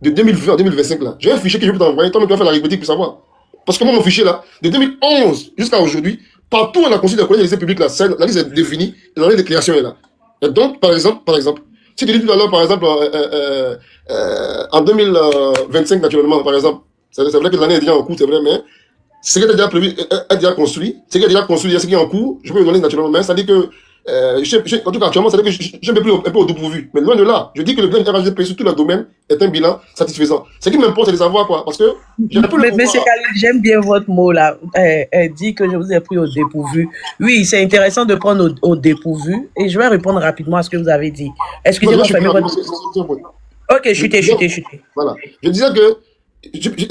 de 2020 à 2025 là, j'ai un fichier que je peux t'envoyer, toi-même tu vas faire l'arithmétique pour savoir. Parce que moi, mon fichier là, de 2011 jusqu'à aujourd'hui, partout on a considéré le collège des lycées publics là, la liste est définie, et la liste de création est là. Et donc, par exemple, si tu dis tout à l'heure, par exemple, en 2025 naturellement, par exemple, c'est vrai que l'année est déjà en cours, c'est vrai, mais ce qui est déjà prévu est déjà construit, ce qui est déjà construit, ce qui est en cours, je peux le donner naturellement, mais ça dit que en tout cas, actuellement, c'est-à-dire que je me pris un peu au dépourvu. Mais loin de là, je dis que le bilan RHDP sur tout le domaine est un bilan satisfaisant. Ce qui m'importe, c'est de savoir quoi. Parce que j'ai un peu le pouvoir. Monsieur Khalil, j'aime bien votre mot là. Dit que je vous ai pris au dépourvu. Oui, c'est intéressant de prendre au dépourvu. Et je vais répondre rapidement à ce que vous avez dit. Excusez-moi, Ok, chutez. Voilà. Je disais que je suis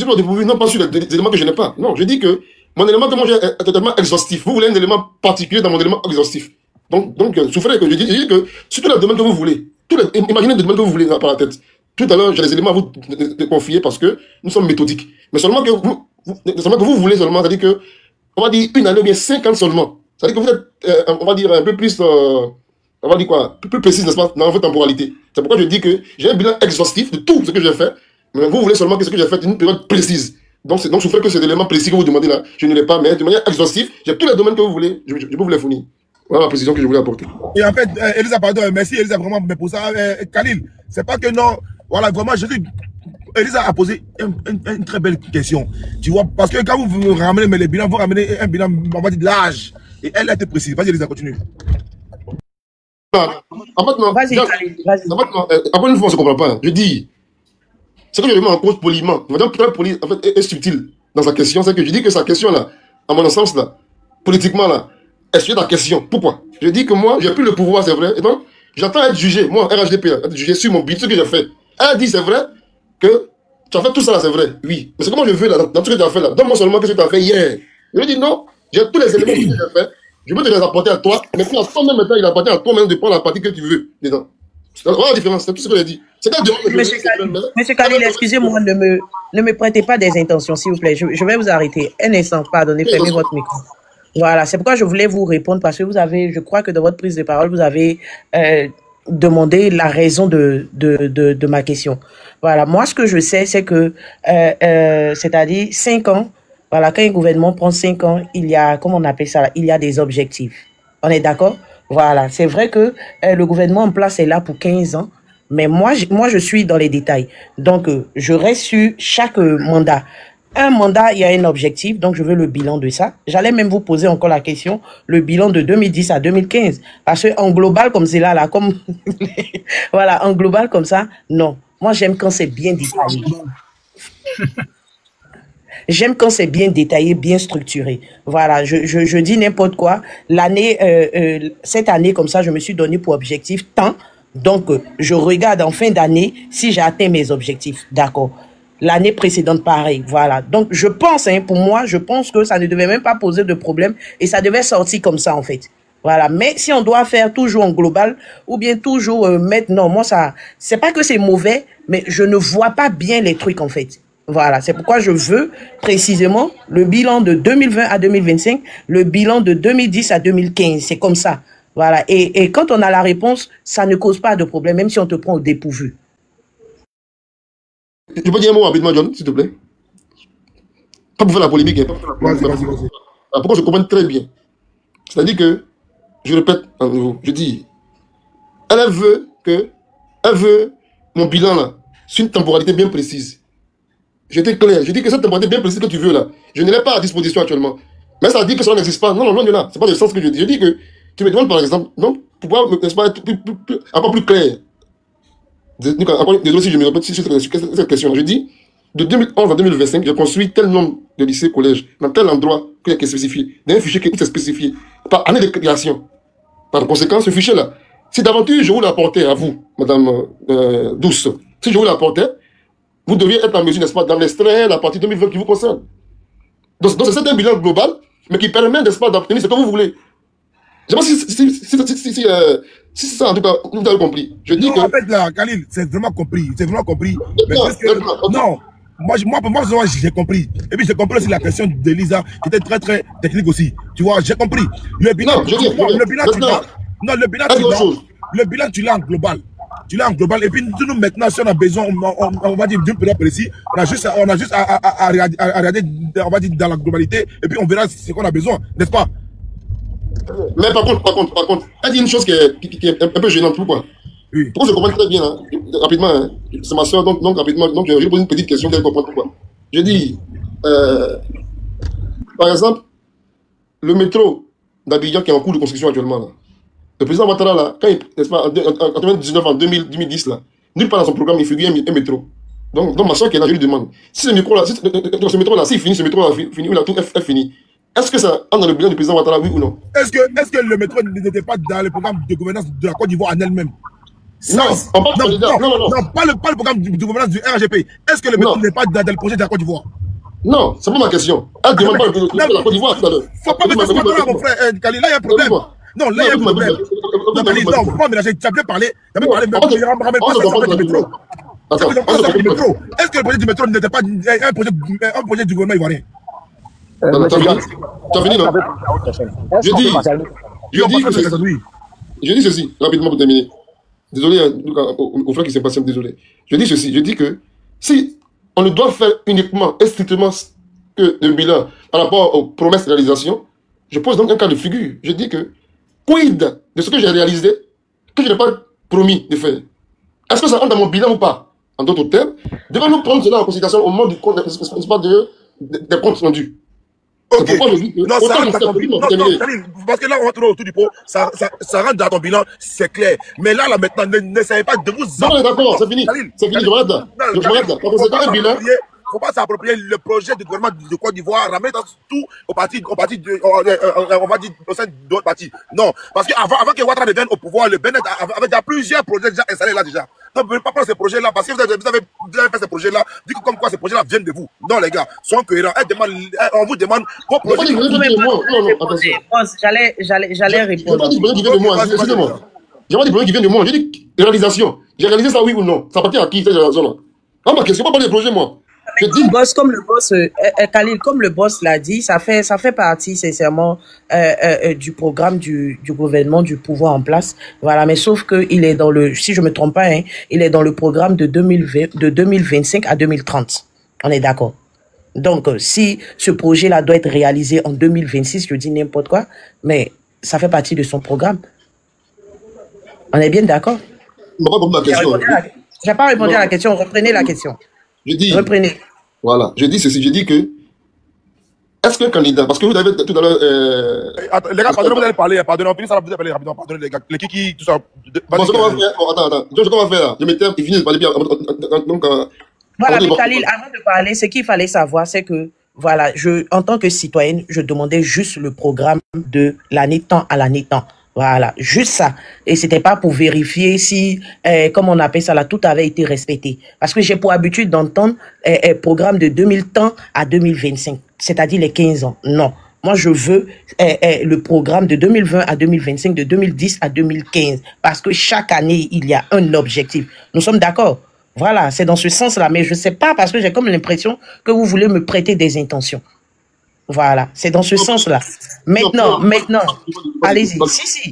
au dépourvu, non pas sur les éléments que je n'ai pas. Non, je dis que mon élément que moi j'ai est totalement exhaustif. Vous voulez un élément particulier dans mon élément exhaustif. Donc souffrez que je dis que sur tous les domaines que vous voulez, imaginez les domaines que vous voulez par la tête. Tout à l'heure, j'ai des éléments à vous confier parce que nous sommes méthodiques. Mais seulement que vous voulez seulement, c'est-à-dire que, on va dire une année ou bien 5 ans seulement. C'est-à-dire que vous êtes, on va dire un peu plus, on va dire quoi, plus précis, n'est-ce pas, dans votre temporalité. C'est pourquoi je dis que j'ai un bilan exhaustif de tout ce que j'ai fait. Mais vous voulez seulement que ce que j'ai fait une période précise. Donc souffrez que ces éléments précis que vous demandez là, je ne l'ai pas, mais de manière exhaustive, j'ai tous les domaines que vous voulez, je peux vous les fournir. Voilà la précision que je voulais apporter. Et en fait, Elisa, pardon, merci Elisa vraiment, mais pour ça, Khalil, c'est pas que non, voilà, vraiment, je dis, Elisa a posé une très belle question, tu vois, parce que quand vous ramenez les bilans, vous ramenez un bilan, on va dire, de l'âge, et elle a été précise. Vas-y Elisa, continue. En fait, non, vas-y, Khalil, vas-y. En fait, non, après une fois, on se comprend pas, je dis, ce que je demande en cause poliment, madame très poli, en fait, est subtil dans sa question, c'est que je dis que sa question là, à mon sens là, politiquement là, est sujet ta question. Pourquoi? Je dis que moi, j'ai plus le pouvoir, c'est vrai, et donc, j'attends être jugé, moi, RHDP, être jugé sur mon bilan, ce que j'ai fait. Elle dit, c'est vrai, que tu as fait tout ça là, c'est vrai, oui. Mais c'est comment je veux là, dans tout ce que tu as fait là, donne-moi seulement ce que tu as fait hier. Je lui dis non, j'ai tous les éléments que j'ai fait, je veux te les apporter à toi, mais puis à toi-même maintenant, il appartient à toi-même de prendre la partie que tu veux dedans. Voilà la différence, c'est tout ce que j'ai dit. Monsieur Khalil, excusez-moi, ne me prêtez pas des intentions, s'il vous plaît. Je vais vous arrêter. Un instant, pardonnez, fermez votre micro. Voilà, c'est pourquoi je voulais vous répondre, parce que vous avez, je crois que dans votre prise de parole, vous avez demandé la raison de ma question. Voilà, moi, ce que je sais, c'est que, c'est-à-dire 5 ans, voilà, quand un gouvernement prend 5 ans, il y a, comment on appelle ça, il y a des objectifs. On est d'accord? Voilà, c'est vrai que le gouvernement en place est là pour 15 ans, mais moi, je suis dans les détails. Donc, je reste sur chaque mandat. Un mandat, il y a un objectif, donc je veux le bilan de ça. J'allais même vous poser encore la question, le bilan de 2010 à 2015. Parce que en global comme c'est là, comme voilà, en global comme ça, non. Moi, j'aime quand c'est bien détaillé. J'aime quand c'est bien détaillé, bien structuré. Voilà, je dis n'importe quoi. Cette année, comme ça, je me suis donné pour objectif tant. Donc, je regarde en fin d'année si j'ai atteint mes objectifs. D'accord. L'année précédente, pareil. Voilà. Donc, je pense, pour moi, je pense que ça ne devait même pas poser de problème et ça devait sortir comme ça, en fait. Voilà. Mais si on doit faire toujours en global ou bien toujours mettre, non, moi, ça, c'est pas que c'est mauvais, mais je ne vois pas bien les trucs, en fait. Voilà, c'est pourquoi je veux précisément le bilan de 2020 à 2025, le bilan de 2010 à 2015, c'est comme ça. Voilà, et quand on a la réponse, ça ne cause pas de problème, même si on te prend au dépourvu. Je peux dire un mot rapidement, John, s'il te plaît? Pas pour faire la polémique, hein, Vas-y. Pourquoi je comprends très bien. C'est-à-dire que, je répète à nouveau, je dis, elle veut mon bilan là, sur une temporalité bien précise. J'étais clair. Je dis que cette temporalité bien précise que tu veux là, je ne l'ai pas à disposition actuellement. Mais ça dit que ça n'existe pas. Non, loin de là. C'est pas le sens que je dis. Je dis que tu me demandes par exemple, donc, pour pouvoir, n'est-ce pas, être encore plus clair. Désolé si je me répète sur cette question. Je dis, de 2011 à 2025, j'ai construit tel nombre de lycées, collèges, dans tel endroit qui est spécifié, dans un fichier qui est spécifié, par année de création. Par conséquent, ce fichier-là, si d'aventure je vous l'apportais à vous, Madame Douce, si je vous l'apportais, vous deviez être en mesure, n'est-ce pas, d'en extraire la partie 2020 qui vous concerne. Donc c'est un bilan global, mais qui permet, n'est-ce pas, d'obtenir ce que vous voulez. Je ne sais pas si c'est ça, en tout cas, vous avez compris. Je dis non, que... en fait, là, Khalil, c'est vraiment compris. C'est vraiment compris. Mais non, pour moi, j'ai compris. Et puis, j'ai compris aussi la question d'Elisa, qui était très, très technique aussi. Tu vois, j'ai compris. Le bilan, tu l'as en global. Tu l'as en global. Et puis, nous, maintenant, si on a besoin, on va dire d'une période précise, on a juste à regarder, on va dire, dans la globalité, et puis on verra ce qu'on a besoin, n'est-ce pas? Mais par contre, elle dit une chose qui est un peu gênante. Pourquoi? Oui. Pourquoi je comprends très bien, hein, rapidement, hein, c'est ma soeur, donc rapidement, donc je vais poser une petite question qu'elle comprend pourquoi. Je dis, par exemple, le métro d'Abidjan qui est en cours de construction actuellement, là, le président Ouattara, là, quand il, n'est-ce pas, en 1999, en 2010, là, nulle part dans son programme, il figure un métro. Donc ma soeur qui est là, je lui demande, si ce métro-là, ce métro-là, s'il finit, ce métro-là finit, ou là, tout est fini, est-ce que ça entre dans le bilan du président Ouattara, oui ou non? Est-ce que le métro n'était pas dans le programme de gouvernance de la Côte d'Ivoire en elle-même? Non, pas le programme de gouvernance du RGP. Est-ce que le métro n'est pas dans le projet de la Côte d'Ivoire? Non, c'est pas ma question. Elle demande pas de la Côte d'Ivoire tout à l'heure. Faut pas mettre ce là, mon frère Khalil, là il y a un problème. Non, là il y a un problème. Non, Khalil, non, faut pas mélanger. Tu as bien parlé, mais ramène pas ça du métro. Est-ce que le projet du métro n'était pas un projet du gouvernement ivoirien? Tu as fini, non? Je dis ceci, rapidement pour terminer. Désolé, au frère qui s'est passé, désolé. Je dis ceci, je dis que si on ne doit faire uniquement et strictement que le bilan par rapport aux promesses de réalisation, je pose donc un cas de figure. Je dis que, quid de ce que j'ai réalisé, que je n'ai pas promis de faire? Est-ce que ça rentre dans mon bilan ou pas? En d'autres termes, devons-nous prendre cela en considération au moment du compte, des comptes rendus? Ok. Non, ça rentre dans ton bilan. Parce que là, on rentre autour du pot, ça rentre dans ton bilan, c'est clair. Mais là, maintenant, n'essayez pas de vous... Non, d'accord, c'est fini. C'est fini, je m'arrête là. Je m'arrête là. Parce que c'est un bilan. Faut pas s'approprier le projet du gouvernement de Côte d'Ivoire, ramener tout au parti, on va dire, au sein d'autres partis. Non. Parce qu'avant que Ouattara devienne au pouvoir, le Bénin avait déjà plusieurs projets déjà installés là déjà. Donc, vous ne pouvez pas prendre ces projets-là, parce que vous avez fait ces projets-là, dites comme quoi ces projets-là viennent de vous. Non, les gars, sont cohérents. On vous demande vos projets. J'allais répondre. J'ai pas dit de moi, excusez-moi. J'ai pas dit qui vient de moi. J'ai dit réalisation. J'ai réalisé ça, oui ou non? Ça appartient à qui, cette réalisation-là? Non, ma question, pas parler des projets, moi. Comme le boss, Khalil, comme le boss l'a dit, ça fait partie sincèrement du programme du gouvernement, du pouvoir en place. Voilà, mais sauf que il est dans le, si je me trompe pas, hein, il est dans le programme de 2025 à 2030. On est d'accord. Donc, si ce projet-là doit être réalisé en 2026, je dis n'importe quoi, mais ça fait partie de son programme. On est bien d'accord? J'ai pas répondu à la question. Reprenez la question. Je dis, reprenez. Voilà, je dis ceci, je dis que, est-ce qu'un candidat, parce que vous avez tout à l'heure... les gars, pardonnez, vous allez parler, pardonnez, on finit ça, vous allez parler rapidement, pardonnez les gars, les kiki, tout ça. Bon, ce qu'on va faire, attends, ce qu'on va faire là, je m'étais, il finit de parler bien, donc... Voilà, mais Khalil, avant de parler, ce qu'il fallait savoir, c'est que, voilà, en tant que citoyenne, je demandais juste le programme de l'année temps à l'année temps. Voilà, juste ça. Et c'était pas pour vérifier si, comme on appelle ça là, tout avait été respecté. Parce que j'ai pour habitude d'entendre programme de 2000 temps à 2025, c'est-à-dire les 15 ans. Non. Moi, je veux le programme de 2020 à 2025, de 2010 à 2015. Parce que chaque année, il y a un objectif. Nous sommes d'accord? Voilà, c'est dans ce sens-là. Mais je sais pas, parce que j'ai comme l'impression que vous voulez me prêter des intentions. Voilà, c'est dans ce sens-là. Maintenant, allez-y.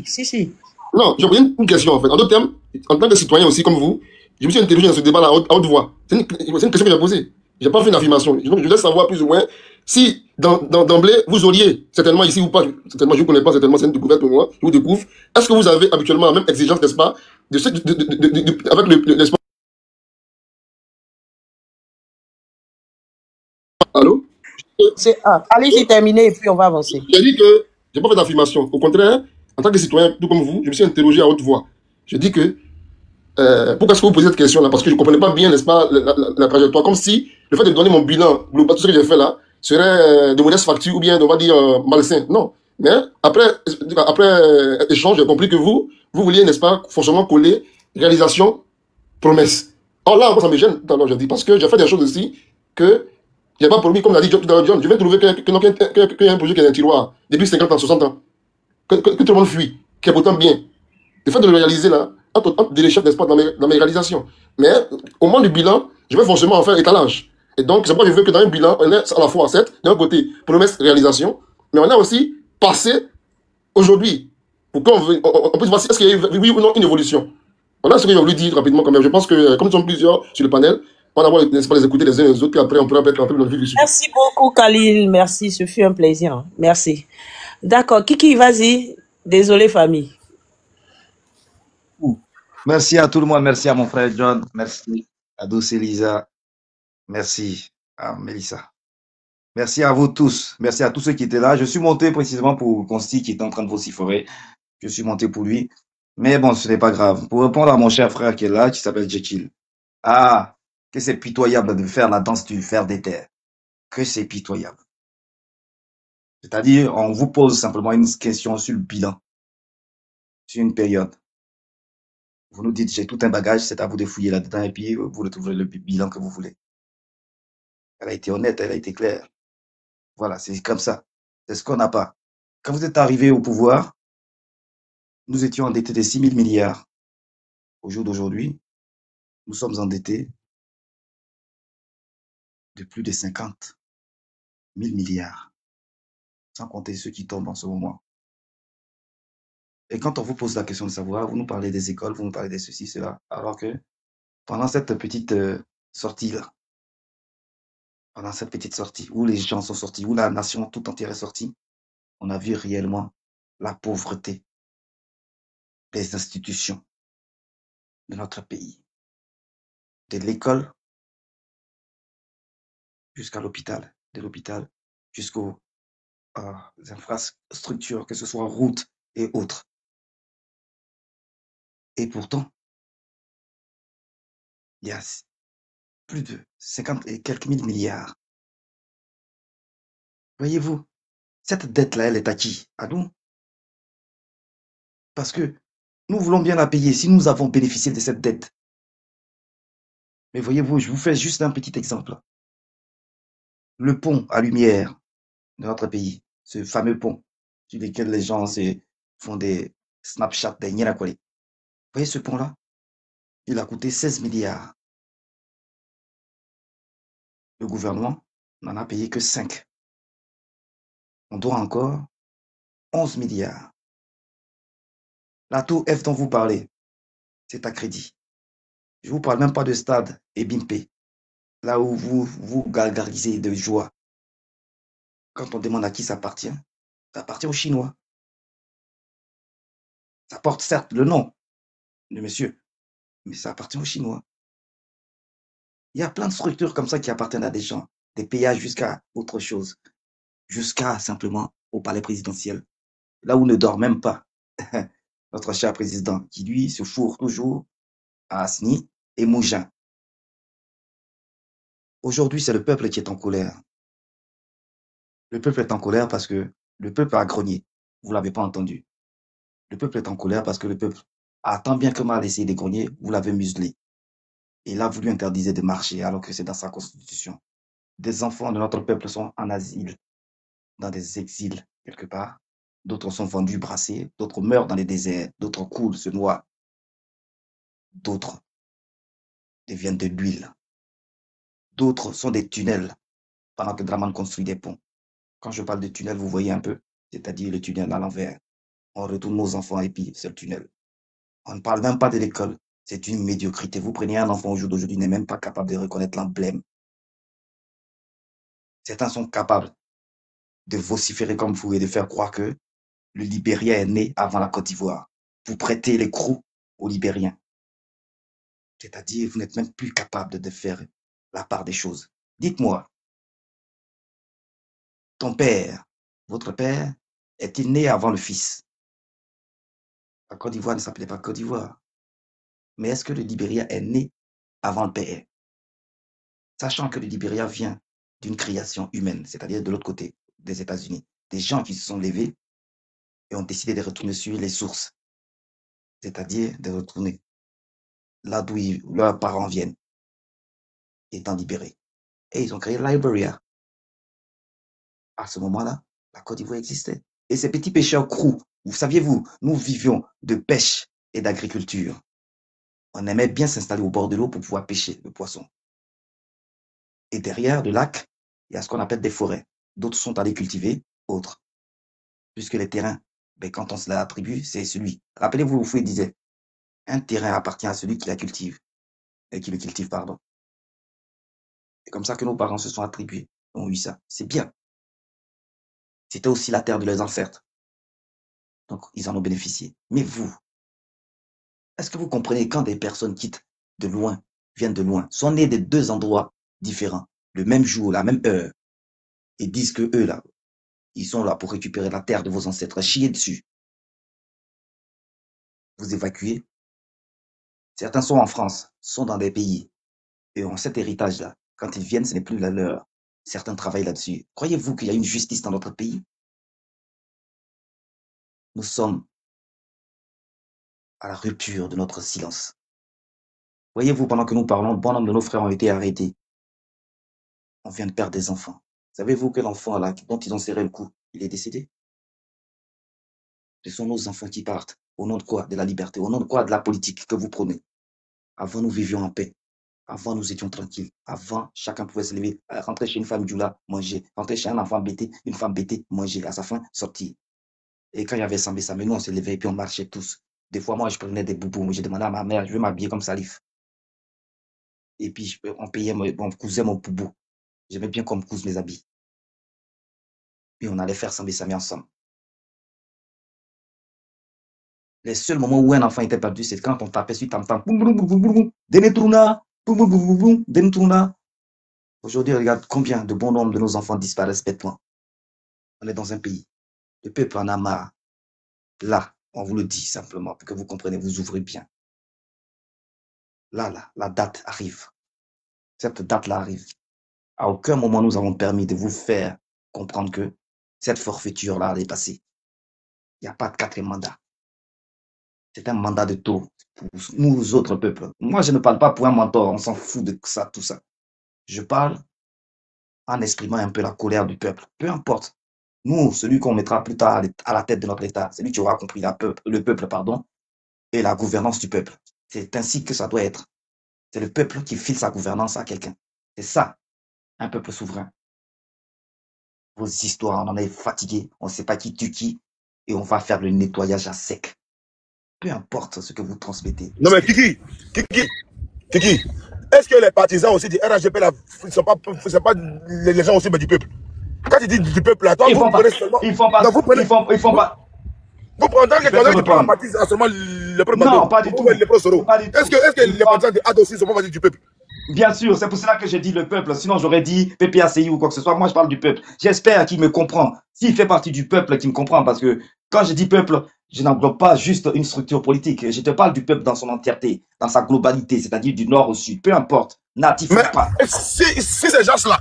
Si. Non, j'ai une question en fait. En d'autres termes, en tant que citoyen aussi comme vous, je me suis interrogé dans ce débat-là à haute voix. C'est une question que j'ai posée. Je n'ai pas fait une affirmation. Donc, je voulais savoir plus ou moins si, d'emblée, vous auriez, certainement ici ou pas, certainement je ne vous connais pas, certainement c'est une découverte pour moi, je vous découvre. Est-ce que vous avez habituellement la même exigence, n'est-ce pas, avec l'espoir? Allô? Allez-y, terminez et puis on va avancer. J'ai dit que je n'ai pas fait d'affirmation. Au contraire, en tant que citoyen, tout comme vous, je me suis interrogé à haute voix. Je dis que, pourquoi est-ce que vous posez cette question-là? Parce que je ne comprenais pas bien, n'est-ce pas, la trajectoire. Comme si le fait de donner mon bilan global, tout ce que j'ai fait là, serait de modeste facture ou bien, on va dire, malsain. Non. Mais après échange, j'ai compris que vous vouliez, n'est-ce pas, forcément coller réalisation, promesse. Or là, ça me gêne, tout à l'heure, je dis, parce que j'ai fait des choses aussi que il n'y a pas promis, comme l'a dit John, je vais trouver qu'il y a un projet qui est dans le tiroir, depuis 50 ans, 60 ans, que tout le monde fuit, qui est pourtant bien. Le fait de le réaliser là, entre des chefs, n'est-ce pas, dans mes réalisations. Mais au moment du bilan, je vais forcément en faire étalage. Et donc, c'est pourquoi je veux que dans un bilan, on est à la fois, certes, d'un côté, promesse, réalisation, mais on a aussi passé aujourd'hui, pour qu'on puisse voir si est-ce qu'il y a eu, oui ou non, une évolution. Voilà ce que j'ai voulu dire rapidement quand même. Je pense que comme nous sommes plusieurs sur le panel, on va d'abord les écouter les uns les autres, et après on pourra peut-être rentrer dans le vif du sujet. Merci beaucoup, Khalil. Merci, ce fut un plaisir. Merci. D'accord, Kiki, vas-y. Désolé, famille. Merci à tout le monde. Merci à mon frère John. Merci à Douce Elisa. Merci à Melissa. Merci à vous tous. Merci à tous ceux qui étaient là. Je suis monté précisément pour Consti qui était en train de vociférer. Je suis monté pour lui. Mais bon, ce n'est pas grave. Pour répondre à mon cher frère qui est là, qui s'appelle Jekyll. Ah, que c'est pitoyable de faire la danse du fer des terres. Que c'est pitoyable. C'est-à-dire, on vous pose simplement une question sur le bilan. Sur une période. Vous nous dites, j'ai tout un bagage, c'est à vous de fouiller là-dedans et puis vous retrouverez le bilan que vous voulez. Elle a été honnête, elle a été claire. Voilà, c'est comme ça. C'est ce qu'on n'a pas. Quand vous êtes arrivé au pouvoir, nous étions endettés de 6 000 milliards. Au jour d'aujourd'hui, nous sommes endettés de plus de 50 000 milliards. Sans compter ceux qui tombent en ce moment. Et quand on vous pose la question de savoir, vous nous parlez des écoles, vous nous parlez de ceci, cela, alors que pendant cette petite sortie-là, pendant cette petite sortie, où les gens sont sortis, où la nation tout entière est sortie, on a vu réellement la pauvreté des institutions de notre pays. De l'école jusqu'à l'hôpital, de l'hôpital jusqu'aux infrastructures, que ce soit routes et autres. Et pourtant, il y a plus de 50 et quelques mille milliards. Voyez-vous, cette dette-là, elle est à qui? À nous. Parce que nous voulons bien la payer si nous avons bénéficié de cette dette. Mais voyez-vous, je vous fais juste un petit exemple. Le pont à lumière de notre pays, ce fameux pont sur lequel les gens font des Snapchat, des Nyanakwale. Vous voyez ce pont-là? Il a coûté 16 milliards. Le gouvernement n'en a payé que 5. On doit encore 11 milliards. La tour F dont vous parlez, c'est à crédit. Je ne vous parle même pas de stade et Bimpe, là où vous gargarisez de joie. Quand on demande à qui ça appartient aux Chinois. Ça porte certes le nom de monsieur, mais ça appartient aux Chinois. Il y a plein de structures comme ça qui appartiennent à des gens, des péages jusqu'à autre chose, jusqu'à simplement au palais présidentiel, là où ne dort même pas notre cher président, qui lui se fourre toujours à Asni et Mougin. Aujourd'hui, c'est le peuple qui est en colère. Le peuple est en colère parce que le peuple a grogné. Vous ne l'avez pas entendu. Le peuple est en colère parce que le peuple a tant bien que mal essayé de grogner, vous l'avez muselé. Et là, vous lui interdisez de marcher alors que c'est dans sa constitution. Des enfants de notre peuple sont en asile, dans des exils quelque part. D'autres sont vendus, brassés. D'autres meurent dans les déserts. D'autres coulent, se noient. D'autres deviennent de l'huile. D'autres sont des tunnels pendant que Draman construit des ponts. Quand je parle de tunnel, vous voyez un peu, c'est-à-dire le tunnel à l'envers. On retourne nos enfants et puis c'est le tunnel. On ne parle même pas de l'école. C'est une médiocrité. Vous prenez un enfant au jour d'aujourd'hui, n'est même pas capable de reconnaître l'emblème. Certains sont capables de vociférer comme vous et de faire croire que le Libéria est né avant la Côte d'Ivoire. Vous prêtez l'écrou aux Libériens. C'est-à-dire, vous n'êtes même plus capable de faire la part des choses. Dites-moi, ton père, votre père, est-il né avant le fils? La Côte d'Ivoire ne s'appelait pas Côte d'Ivoire. Mais est-ce que le Libéria est né avant le père? Sachant que le Libéria vient d'une création humaine, c'est-à-dire de l'autre côté des États-Unis. Des gens qui se sont levés et ont décidé de retourner sur les sources, c'est-à-dire de retourner là d'où leurs parents viennent, étant libérés. Et ils ont créé Liberia. À ce moment-là, la Côte d'Ivoire existait. Et ces petits pêcheurs crous, vous saviez-vous, nous vivions de pêche et d'agriculture. On aimait bien s'installer au bord de l'eau pour pouvoir pêcher le poisson. Et derrière le lac, il y a ce qu'on appelle des forêts. D'autres sont allés cultiver, autres. Puisque les terrains, quand on se les attribue, c'est celui. Rappelez-vous, Fouet disait, Un terrain appartient à celui qui la cultive, et qui le cultive, pardon. C'est comme ça que nos parents se sont attribués, ont eu ça. C'est bien. C'était aussi la terre de leurs ancêtres. Donc, ils en ont bénéficié. Mais vous, est-ce que vous comprenez quand des personnes quittent de loin, viennent de loin, sont nées de deux endroits différents, le même jour, la même heure, et disent que eux, là, ils sont là pour récupérer la terre de vos ancêtres, chier dessus. Vous évacuez. Certains sont en France, sont dans des pays, et ont cet héritage-là. Quand ils viennent, ce n'est plus la leur. Certains travaillent là-dessus. Croyez-vous qu'il y a une justice dans notre pays? Nous sommes à la rupture de notre silence. Voyez-vous, pendant que nous parlons, bon nombre de nos frères ont été arrêtés. On vient de perdre des enfants. Savez-vous que l'enfant là, dont ils ont serré le cou, il est décédé? Ce sont nos enfants qui partent. Au nom de quoi? De la liberté. Au nom de quoi? De la politique que vous prenez. Avant, nous vivions en paix. Avant, nous étions tranquilles. Avant, chacun pouvait se lever, rentrer chez une femme djoula, manger. Rentrer chez un enfant bêté, une femme bêtée, manger. À sa fin, sortir. Et quand il y avait Sambé, nous, on se levait et puis on marchait tous. Des fois, moi, je prenais des boubous. Je demandais à ma mère, je veux m'habiller comme Salif. Et puis, on payait, on cousait mon boubou. J'aimais bien qu'on me couse mes habits. Puis, on allait faire Sambé ensemble. Les seuls moments où un enfant était perdu, c'est quand on tapait sur tam-tam. Aujourd'hui, regarde combien de bon nombre de nos enfants disparaissent bêtement. On est dans un pays. Le peuple en a marre. Là, on vous le dit simplement pour que vous compreniez, vous ouvrez bien. Là, la date arrive. Cette date-là arrive. À aucun moment nous avons permis de vous faire comprendre que cette forfaiture-là est passée. Il n'y a pas de quatrième mandat. C'est un mandat de taux pour nous autres peuples. Moi, je ne parle pas pour un mentor, on s'en fout de ça, tout ça. Je parle en exprimant un peu la colère du peuple. Peu importe. Nous, celui qu'on mettra plus tard à la tête de notre État, celui qui aura compris le peuple, et la gouvernance du peuple. C'est ainsi que ça doit être. C'est le peuple qui file sa gouvernance à quelqu'un. C'est ça, un peuple souverain. Vos histoires, on en est fatigué, on ne sait pas qui tue qui, et on va faire le nettoyage à sec. Peu importe ce que vous transmettez. Non mais Kiki, est-ce que les partisans aussi du RHDP là, ce ne sont pas les gens aussi mais du peuple? Quand tu dis du peuple là, toi, vous prenez seulement... Ils font pas... Vous prenez quelqu'un qui prend parti seulement le peuple. Non, pas du tout. Est-ce que les partisans de AD aussi ne sont pas partis du peuple? Bien sûr, c'est pour cela que j'ai dit le peuple. Sinon, j'aurais dit PPACI ou quoi que ce soit. Moi, je parle du peuple. J'espère qu'il me comprend. S'il fait partie du peuple, qu'il me comprend. Parce que quand je dis peuple, je n'englobe pas juste une structure politique. Je te parle du peuple dans son entièreté, dans sa globalité, c'est-à-dire du nord au sud. Peu importe. Natif ou pas. Si ces gens-là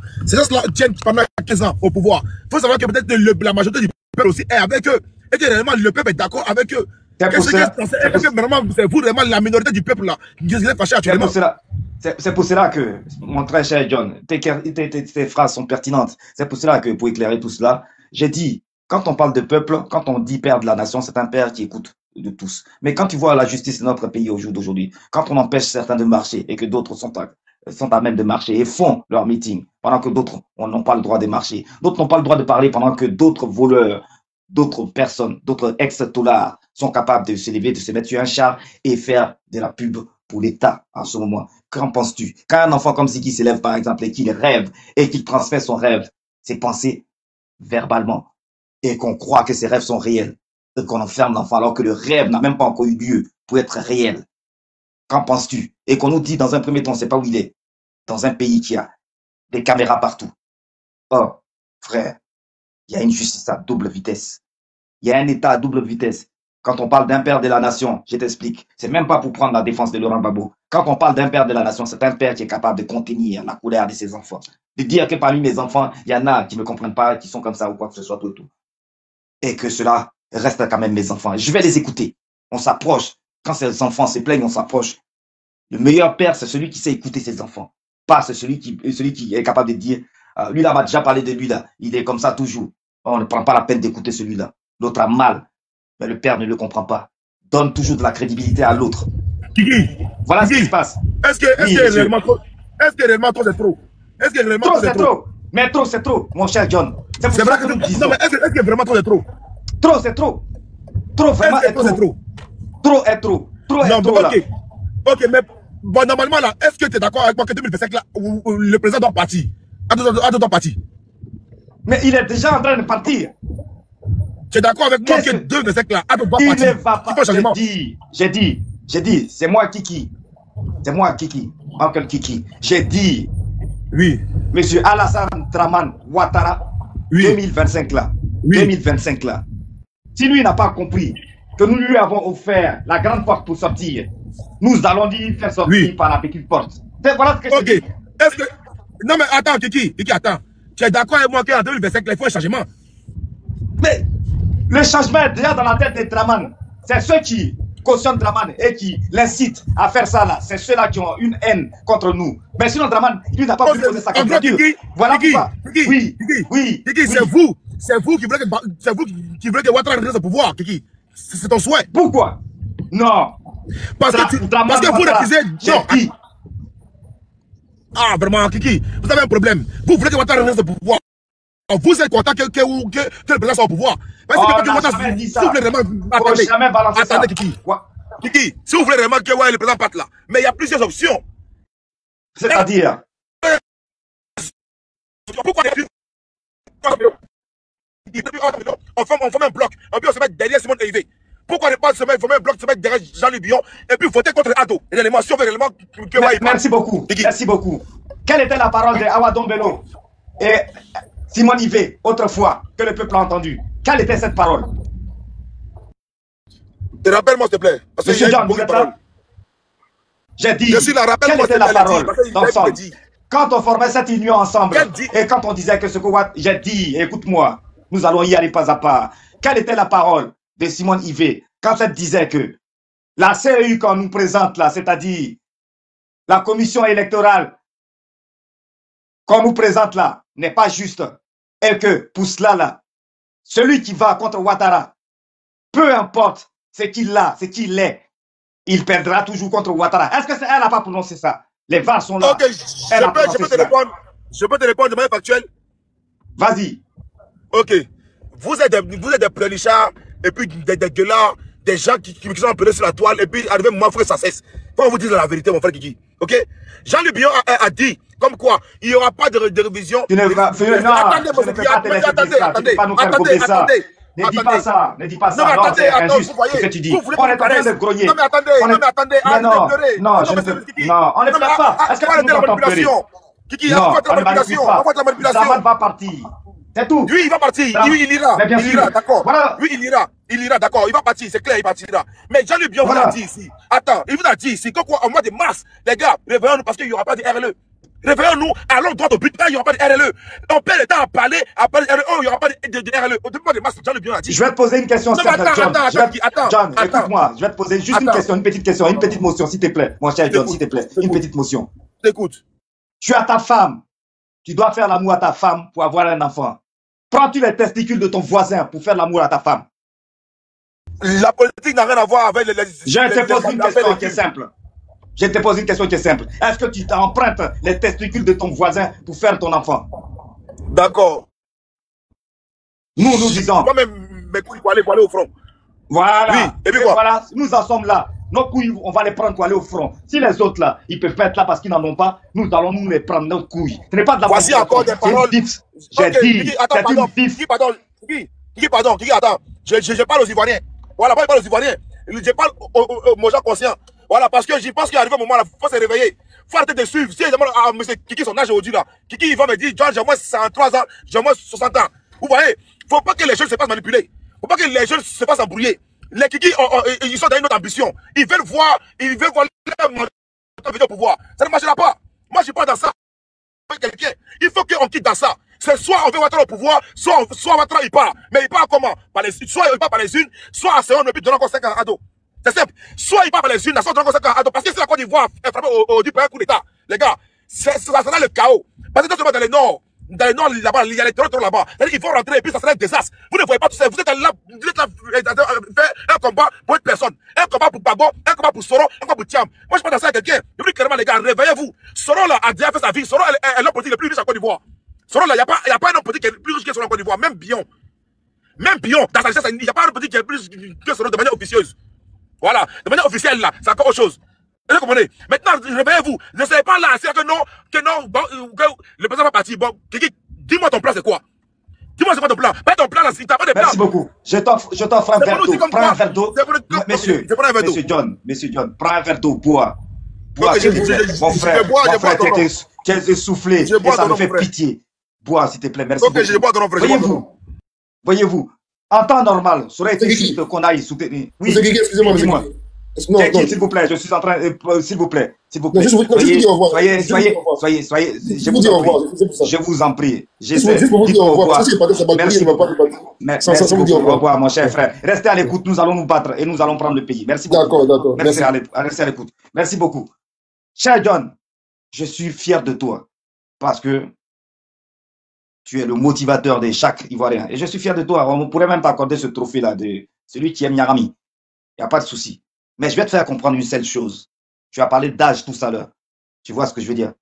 tiennent pendant 15 ans au pouvoir, il faut savoir que peut-être la majorité du peuple aussi est avec eux. Et que réellement le peuple est d'accord avec eux. C'est vous vraiment la minorité du peuple là qui est fâché actuellement. C'est pour cela que, mon très cher John, tes phrases sont pertinentes. C'est pour cela que, pour éclairer tout cela, j'ai dit, quand on parle de peuple, quand on dit père de la nation, c'est un père qui écoute de tous. Mais quand tu vois la justice de notre pays au jour d'aujourd'hui, quand on empêche certains de marcher et que d'autres sont à même de marcher et font leur meeting, pendant que d'autres n'ont pas le droit de marcher, d'autres n'ont pas le droit de parler pendant que d'autres voleurs, d'autres personnes, d'autres ex-tolards sont capables de se lever, de se mettre sur un char et faire de la pub pour l'État en ce moment. Qu'en penses-tu? Quand un enfant comme Ziki s'élève par exemple et qu'il rêve et qu'il transfère son rêve, ses pensées verbalement et qu'on croit que ses rêves sont réels et qu'on enferme l'enfant alors que le rêve n'a même pas encore eu lieu pour être réel. Qu'en penses-tu? Et qu'on nous dit dans un premier temps, on ne sait pas où il est, dans un pays qui a des caméras partout. Oh, frère, il y a une justice à double vitesse. Il y a un État à double vitesse. Quand on parle d'un père de la nation, je t'explique, c'est même pas pour prendre la défense de Laurent Gbagbo. Quand on parle d'un père de la nation, c'est un père qui est capable de contenir la colère de ses enfants. De dire que parmi mes enfants, il y en a qui ne me comprennent pas, qui sont comme ça ou quoi que ce soit, tout. Et que cela reste quand même mes enfants. Je vais les écouter. On s'approche. Quand ces enfants se plaignent, on s'approche. Le meilleur père, c'est celui qui sait écouter ses enfants. Pas c'est celui qui est capable de dire, lui là, on va déjà parler de lui là. Il est comme ça toujours. On ne prend pas la peine d'écouter celui-là. L'autre a mal. Mais le père ne le comprend pas. Donne toujours de la crédibilité à l'autre. Voilà ce qui se passe. Est-ce que réellement trop c'est trop? Est-ce que réellement trop c'est trop? Mais trop c'est trop, mon cher John. C'est vrai que nous disons. Non, mais est-ce que vraiment trop c'est trop? Trop c'est trop. Trop vraiment est trop. Trop est trop. Trop non, trop, ok. Là. Ok, mais bon, normalement, là, est-ce que tu es d'accord avec moi que 2025, là, le président doit partir? Doit partir. Mais il est déjà en train de partir. Tu es d'accord avec moi que 2025, là, doit partir? Il ne va pas. J'ai dit, c'est moi Kiki. C'est moi Kiki, Uncle Kiki. J'ai dit, oui, Monsieur Alassane Draman Ouattara, oui. 2025 là, oui. 2025 là. Si lui n'a pas compris que nous lui avons offert la grande porte pour sortir, nous allons lui faire sortir oui. par la petite porte. Voilà ce que je dis. Est-ce que... Non mais attends, Kiki, attends. Tu es d'accord avec moi qu'en 2025, il faut un changement? Mais le changement est déjà dans la tête des Draman. C'est ceux qui cautionnent Draman et qui l'incitent à faire ça là. C'est ceux-là qui ont une haine contre nous. Mais sinon, Draman, lui n'a pas voulu poser sa candidature. Voilà pourquoi. Oui, oui. Kiki, c'est vous. C'est vous qui voulez que Ouattara reste au pouvoir, Kiki. C'est ton souhait. Pourquoi? Non. Parce que vous refusez. Non. Ah, vraiment, Kiki, vous avez un problème. Vous voulez que Ouattara reste au pouvoir. Vous êtes content que le président soit au pouvoir. Mais si vous voulez vraiment... Attendez, Kiki. Kiki, si vous voulez vraiment que le président parte là, mais il y a plusieurs options. C'est-à-dire? Pourquoi on forme un bloc, et puis on se met derrière Simone Eïvé. Pourquoi ne pas former un bloc, se mettre derrière Jean-Luc Bion, et puis voter contre Ado? Merci beaucoup. Merci beaucoup. Quelle était la parole de Awa Dombello et Simone Eïvé autrefois que le peuple a entendu? Quelle était cette parole? Rappelle-moi s'il te plaît. Monsieur John, vous êtes là? J'ai dit, quelle était la parole d'ensemble? Quand on formait cette union ensemble, et quand on disait que ce que j'ai dit, écoute-moi, nous allons y aller pas à pas. Quelle était la parole de Simone Eïvé quand elle disait que la CEU qu'on nous présente là, c'est-à-dire la commission électorale qu'on nous présente là, n'est pas juste, et que pour cela là, celui qui va contre Ouattara, peu importe ce qu'il a, ce qu'il est, il perdra toujours contre Ouattara. Est-ce que c'est elle n'a pas prononcé ça? Les VAR sont là. Ok, je peux te répondre de manière factuelle. Vas-y. Ok. Vous êtes des pleurnichards, et puis des gueulards, des gens qui sont appelés sur la toile, et puis arrivé un moment, il faut que ça cesse. Faut vous dire la vérité, mon frère Kiki. Ok? Jean-Luc Bion a dit, comme quoi, il n'y aura pas de révision. Tu ne vas pas te attendez. Ne dis pas ça, ne dis pas ça. Non, c'est injuste ce que tu dis. On est en train de grogner. Non, mais attendez, non, je ne peux non, on ne pleure pas. Est-ce que tu nous entends pleurer? Non, on ne manipule pas. Saman va partir. C'est tout. Lui, il va partir. Il ira. Il ira, d'accord. Lui, il ira, d'accord. Il va partir, c'est clair, il partira. Mais Jean-Luc Bion vous a dit ici. Attends, il vous a dit ici qu'au mois de mars, les gars, réveillons-nous parce qu'il n'y aura pas de RLE. Réveillons-nous, allons droit au but, il n'y aura pas de RLE. On perd le temps à parler RLE, il n'y aura pas de RLE. Au début de mars, Jean-Luc Bion a dit. Je vais te poser une question, John, écoute-moi, je vais te poser juste une question, une petite motion, s'il te plaît. Mon cher John, s'il te plaît, une petite motion. Écoute. Tu as ta femme, tu dois faire l'amour à ta femme pour avoir un enfant. Prends-tu les testicules de ton voisin pour faire l'amour à ta femme? La politique n'a rien à voir avec les... Je te pose une question qui est simple. Je te pose une question qui est simple. Est-ce que tu t'empruntes les testicules de ton voisin pour faire ton enfant? D'accord. Nous disons... Moi-même, mes couilles pour aller au front. Voilà. Oui. Et puis quoi? Voilà, nous en sommes là. Nos couilles, on va les prendre pour aller au front. Si les autres là, ils peuvent pas être là parce qu'ils n'en ont pas, nous allons nous les prendre nos couilles. Ce n'est pas de la voici encore des paroles. J'ai dit, c'est une bif. Kiki, attends. Je parle aux Ivoiriens. Voilà, pas aux Ivoiriens. Je parle aux gens conscients. Voilà, parce que je pense qu'il arrive un moment là, il faut se réveiller. Il faut arrêter de suivre. Si je demande à M. Kiki son âge aujourd'hui là, Kiki il va me dire, John, j'ai moins 53 ans, j'ai moins 60 ans. Vous voyez, il ne faut pas que les jeunes se fassent manipuler. Il ne faut pas que les jeunes se fassent embrouiller. Les Kiki, ils sont dans une autre ambition. Ils veulent voir leur venir au pouvoir. Ça ne marchera pas. Moi, je ne suis pas dans ça. Quelqu'un. Il faut qu'on quitte dans ça. C'est soit on veut Ouattara au pouvoir, soit Ouattara il part. Mais il part comment? Soit il part par les unes, soit à Séon, et puis donne encore 5 ans à Ado. C'est simple. Soit il part par les unes, soit donne encore 5 ans à Ado. Parce que si la Côte d'Ivoire est frappée au du premier coup d'État, les gars, ça sera le chaos. Parce que dans le nord, là-bas, il y a les terroristes là-bas. C'est-à-dire qu'ils vont rentrer et puis ça sera un désastre. Vous ne voyez pas tout ça. Vous êtes là faire un combat pour une personne. Un combat pour Bago, un combat pour Soro, un combat pour Thiam. Moi, je pense à ça à quelqu'un. Je vous dis clairement, les gars, réveillez-vous. Soro, là, a déjà fait sa vie. Soro est l'homme politique le plus riche en Côte d'Ivoire. Soro, là, il n'y a pas un homme politique qui est plus riche que Soro en Côte d'Ivoire. Même Bion. Même Bion, dans sa richesse, il n'y a pas un homme politique qui est plus riche que Soro de manière officieuse. Voilà. De manière officielle, là, c'est encore autre chose. Vous comprenez? Maintenant, réveillez-vous. Ne soyez pas là, c'est que non, bon, que le président va partir. Bon, dis-moi ton plan, c'est quoi? Dis-moi c'est quoi ton plan? Pas ton plan là, si t'as pas de plan. Merci beaucoup. Je t'offre un verre d'eau. Prends un verre d'eau. Monsieur John, prends un verre d'eau, bois. Bois, s'il te plaît. Mon frère, tu es essoufflé et ça me fait pitié. Bois, s'il te plaît, merci beaucoup. Voyez-vous, en temps normal, ça aurait été juste qu'on aille soutenir. Oui, excusez-moi, dis-moi. S'il vous plaît, je suis en train. S'il vous plaît. Je vous en prie. Juste pour vous dire au revoir. Merci beaucoup. Au revoir, mon cher frère. Restez à l'écoute, nous allons nous battre et nous allons prendre le pays. Merci beaucoup. D'accord. Restez à l'écoute. Merci beaucoup. Cher John, je suis fier de toi parce que tu es le motivateur de chaque Ivoirien. Et je suis fier de toi. On pourrait même t'accorder ce trophée-là de celui qui aime Nyarami. Il n'y a pas de souci. Mais je vais te faire comprendre une seule chose. Tu as parlé d'âge tout à l'heure. Tu vois ce que je veux dire?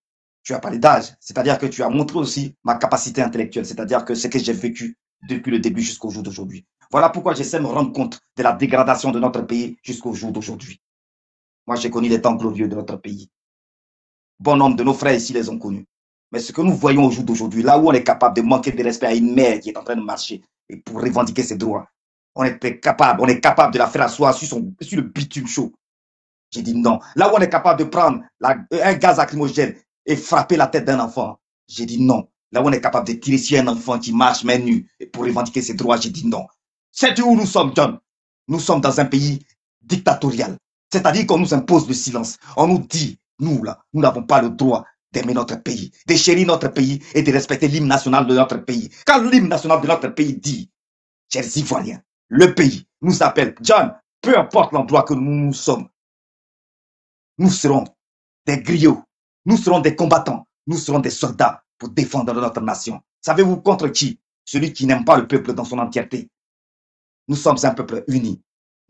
Tu as parlé d'âge. C'est-à-dire que tu as montré aussi ma capacité intellectuelle. C'est-à-dire que ce que j'ai vécu depuis le début jusqu'au jour d'aujourd'hui. Voilà pourquoi j'essaie de me rendre compte de la dégradation de notre pays jusqu'au jour d'aujourd'hui. Moi, j'ai connu les temps glorieux de notre pays. Bon nombre de nos frères ici les ont connus. Mais ce que nous voyons au jour d'aujourd'hui, là où on est capable de manquer de respect à une mère qui est en train de marcher et pour revendiquer ses droits, on est capable de la faire asseoir sur le bitume chaud. J'ai dit non. Là où on est capable de prendre un gaz lacrymogène et frapper la tête d'un enfant, j'ai dit non. Là où on est capable de tirer sur un enfant qui marche main nue et pour revendiquer ses droits, j'ai dit non. C'est où nous sommes, John? Nous sommes dans un pays dictatorial. C'est-à-dire qu'on nous impose le silence. On nous dit, nous là, nous n'avons pas le droit d'aimer notre pays, de chérir notre pays et de respecter l'hymne national de notre pays. Quand l'hymne national de notre pays dit, chers Ivoiriens, le pays nous appelle, John, peu importe l'endroit que nous sommes, nous serons des griots, nous serons des combattants, nous serons des soldats pour défendre notre nation. Savez-vous contre qui? Celui qui n'aime pas le peuple dans son entièreté. Nous sommes un peuple uni,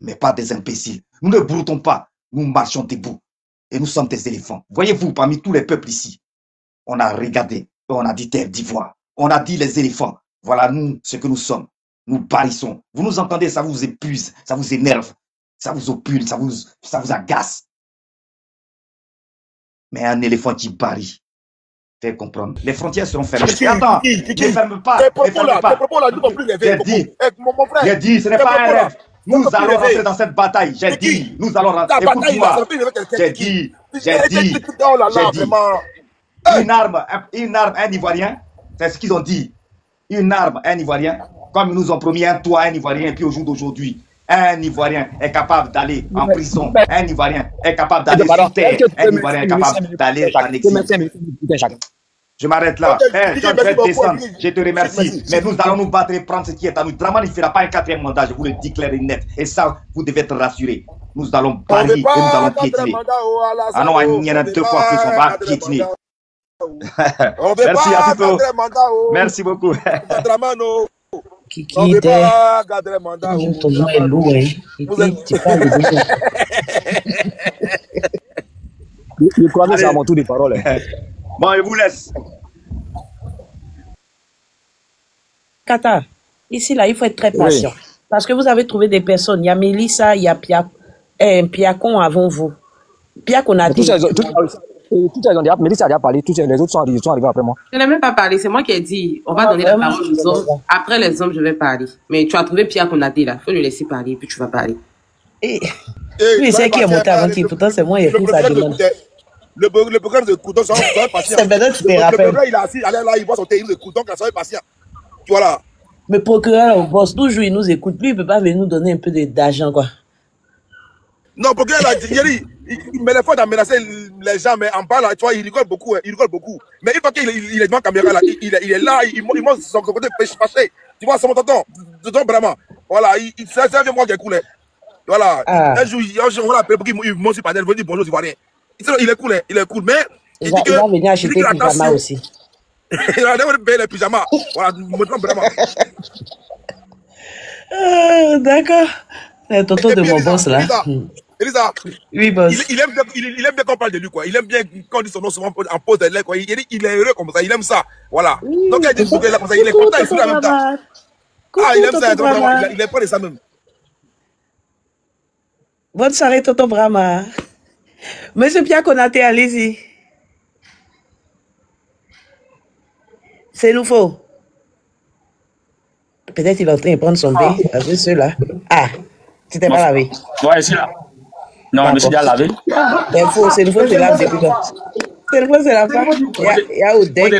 mais pas des imbéciles. Nous ne broutons pas, nous marchons debout. Et nous sommes des éléphants. Voyez-vous, parmi tous les peuples ici, on a regardé, on a dit terre d'Ivoire, on a dit les éléphants. Voilà nous, ce que nous sommes. Nous barrissons. Vous nous entendez, ça vous épuise, ça vous énerve, ça vous opule, ça vous agace. Mais un éléphant qui barille, fait comprendre. Les frontières seront fermées. Attends, ne ferme pas. J'ai dit, ce n'est pas un rêve. Nous allons rentrer dans cette bataille. J'ai dit, nous allons rentrer. Écoute-moi. J'ai dit. Une arme, un Ivoirien, c'est ce qu'ils ont dit. Une arme, un Ivoirien, comme ils nous ont promis un toit, un Ivoirien, et puis au jour d'aujourd'hui, un Ivoirien est capable d'aller en prison. Un Ivoirien est capable d'aller sur terre. Un Ivoirien est capable d'aller en exil. Je m'arrête là. Je vais descendre. Je te remercie. Mais nous allons nous battre et prendre ce qui est à nous. Draman, il ne fera pas un 4e mandat. Je vous le dis clair et net. Et ça, vous devez être rassurés. Nous allons barrer et nous allons piétiner. Ah non, il y en a 2 fois plus, on va piétiner. Merci à tous. Merci beaucoup. Kiki était. Ton nom est lourd. Tu parles de Je crois que c'est à mon tour de parole. Bon, je vous laisse. Kata, ici, là, il faut être très patient. Oui. Parce que vous avez trouvé des personnes. Il y a Mélissa, il y a Piakon avant vous. Piakon a dit. Tout ont déjà, Mélissa a déjà parlé, les autres sont arrivés après moi. Je n'ai même pas parlé, c'est moi qui ai dit, on va donner la parole aux hommes. Après les hommes, je vais parler. Mais tu as trouvé Pierre Konaté là, il faut le laisser parler, puis tu vas parler. Oui, c'est qui est monté avant qui, pourtant c'est moi, il est plus ça demande. Le programme de Coudon, ça va patient. C'est maintenant que tu te rappelles. Le procureur, il est assis, là, il voit son terrible de Coudon, ça va patient. Voilà. Mais procureur, au boss, toujours il nous écoute, lui, il ne peut pas venir nous donner un peu d'argent, quoi. Non, procureur, il met l'effort d'en menacer les gens, mais en bas, là, tu vois, il rigole beaucoup, Mais une fois qu'il est devant la caméra, là, il est là, il montre son côté fâché. Tu vois, c'est mon tonton, vraiment. Voilà, c'est un vieux moi qui est cool. Voilà. Un jour, on l'a appelé pour qu'il monte sur panel, il dit bonjour, Ivoirien. Il est cool, mais il va venir acheter des pyjamas aussi. Il va venir payer les pyjamas. Voilà, montrons vraiment. D'accord. Le tonton de mon boss, là. Elisa, oui, boss. Il aime bien qu'on parle de lui, quoi. Il aime bien qu'on dise son nom souvent en pause de l'air, quoi. Il est heureux comme ça, il aime ça. Voilà. Oui, donc, il dit là comme ça, il est content, il fait en même temps. Il aime ça, donc, il est pas de ça même. Bonne soirée, Tonton Brahma. Monsieur Pierre Konaté, allez-y. C'est nouveau. Peut-être il est en train de prendre son bain. Avec ceux-là. Ah, tu t'es pas lavé. Ouais, ici là. Non, je me suis déjà lavé. C'est nouveau, c'est là depuis quand? C'est nouveau, c'est la fin. Il y a au deck.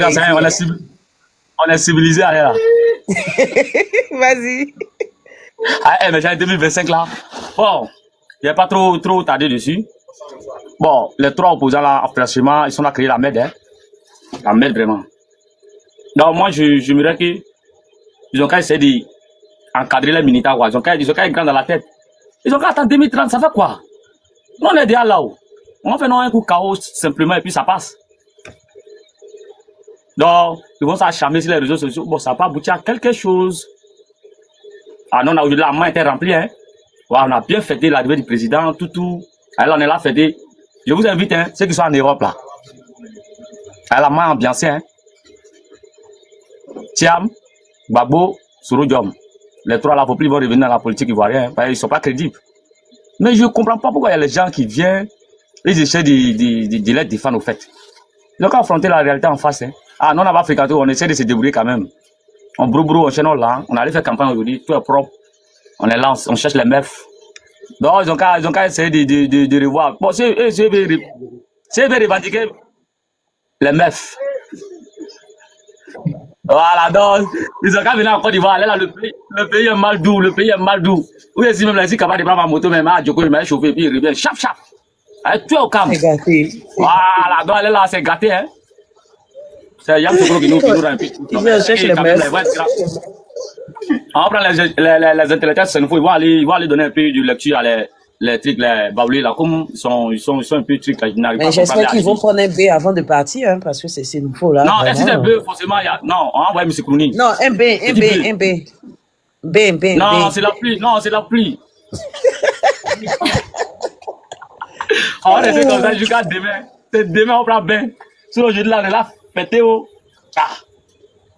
On est civilisé à rien là. Vas-y. Ah, mais j'ai 2025 là. Bon, il n'y a pas trop tardé dessus. Bon, les trois opposants là, franchement, ils sont là à créer la merde. Hein. La merde vraiment. Donc moi, je me dirais qu'ils ont qu'à essayer d'encadrer les militants. Quoi. Ils ont qu'à être grands dans la tête. Ils ont qu'à attendre 2030, ça fait quoi? Nous, on est déjà là-haut. On fait un coup chaos simplement et puis ça passe. Donc, ils vont s'acharner sur les réseaux sociaux. Bon, ça va pas aboutir à quelque chose. Ah non, aujourd'hui, la main était remplie. Hein. Ouais, on a bien fêté l'arrivée du président, tout. Alors, on est là fêté. Je vous invite, hein, ceux qui sont en Europe, là. À la main ambiancée, hein. Thiam, Gbagbo, Souroudiom. Les trois là, ils vont revenir dans la politique ivoirienne, hein, parce qu'ils ne sont pas crédibles. Mais je ne comprends pas pourquoi il y a les gens qui viennent, ils essaient de les défendre au fait. Ils ont qu'à affronter la réalité en face. Hein. Ah non, on n'a pas fréquenté, on essaie de se débrouiller quand même. On brou, on chaîne là, on allait faire campagne aujourd'hui, tout est propre. On les lance, on cherche les meufs. Donc ils ont qu'à essayer de revoir. Bon, c'est bien revendiquer les meufs. Voilà, donc, ils ont qu'à venir en Côte d'Ivoire, là, le pays est mal doux, Oui, si même là, si capable de prendre ma moto, même, Djoko, il m'a chauffé, puis il revient, chap. Allez, tu es au camp. C'est gâté. Voilà, donc, elle est là, c'est gâté, hein. C'est Yann Sokolo qui nous rend un peu. Ils cherchent les meufs. On prend les intellectuels, c'est une fois, ils vont aller donner un peu de lecture à les trucs, les baoulés, là, comme ils sont un peu trucs, ils n'arrivent pas à. Mais j'espère qu'ils vont prendre un B avant de partir, hein, parce que c'est nouveau, là. Non, est-ce que c'est B, forcément, non, on envoie M. Kourouni. Non, un B. Non, c'est la pluie. On va rester comme ça jusqu'à demain. Demain, on prend bain. Sur aujourd'hui, là, on est là, fêté, oh.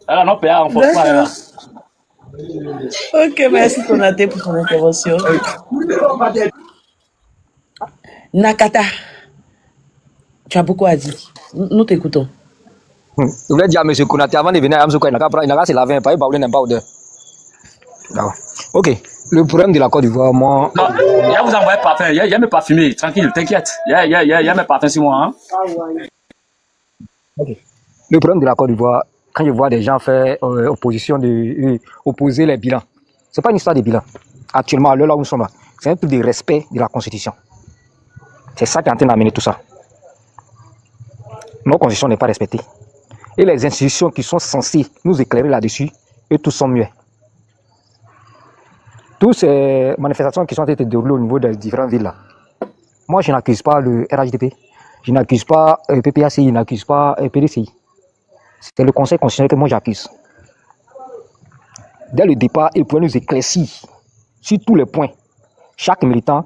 Alors, non, on ne force pas, là. Ok, merci Konaté pour ton intervention. Nakata, tu as beaucoup à dire. Nous t'écoutons. Je voulais dire à M. Konaté avant de venir à M. Konaté, il n'a pas se laver un peu, il n'a pas odeur. Ok, le problème de la Côte d'Ivoire, moi. Non, il y a vous envoyé parfum, il y a mes parfumés, tranquille, t'inquiète. Il y a mes parfums sur moi. Hein. Okay. Le problème de la Côte d'Ivoire, quand je vois des gens faire opposer les bilans, ce n'est pas une histoire de bilan. Actuellement, là où nous sommes là, c'est un truc de respect de la Constitution. C'est ça qui est en train d'amener tout ça. Nos constitutions n'est pas respectée. Et les institutions qui sont censées nous éclairer là-dessus, eux tous sont muets. Toutes ces manifestations qui sont été déroulées au niveau des différentes villes là, moi je n'accuse pas le RHDP, je n'accuse pas PPACI, je n'accuse pas PDCI. C'est le Conseil constitutionnel que moi j'accuse. Dès le départ, il pouvait nous éclaircir sur tous les points. Chaque militant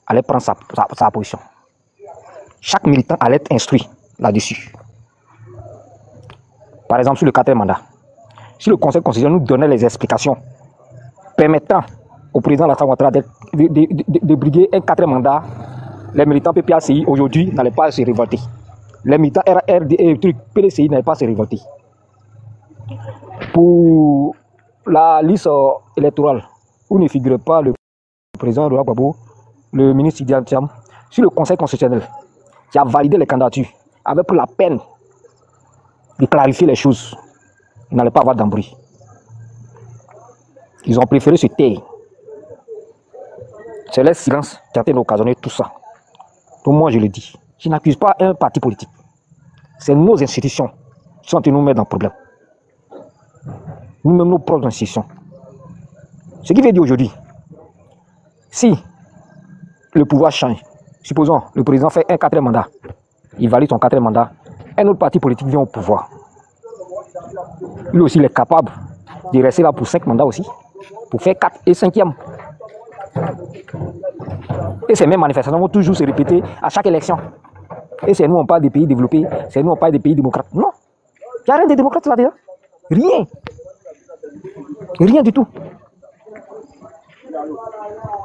allait prendre sa position. Chaque militant allait être instruit là-dessus. Par exemple, sur le 4e mandat. Si le Conseil constitutionnel nous donnait les explications permettant au président Alassane Ouattara de briguer un 4e mandat, les militants PPACI aujourd'hui n'allaient pas se révolter. Les militants PDCI n'allaient pas se révolter. Pour la liste électorale, où ne figurait pas le président Laurent Gbagbo, le ministre Sidi Thiam, sur le Conseil constitutionnel qui a validé les candidatures, avait pris la peine de clarifier les choses, il n'allait pas avoir d'embrouille. Ils ont préféré se taire. C'est le silence qui a occasionné tout ça. Donc moi je le dis, je n'accuse pas un parti politique. C'est nos institutions qui sont en train de nous mettre dans le problème. Nous-mêmes nos propres institutions. Ce qui veut dire aujourd'hui, si le pouvoir change, supposons le président fait un 4e mandat, il valide son 4e mandat, un autre parti politique vient au pouvoir. Lui aussi il est capable de rester là pour 5 mandats aussi, pour faire 4 et 5e. Et ces mêmes manifestations vont toujours se répéter à chaque élection. Et c'est nous, on parle des pays développés, c'est nous, on parle des pays démocrates. Non, il n'y a rien de démocrate là-dedans. Rien. Rien du tout.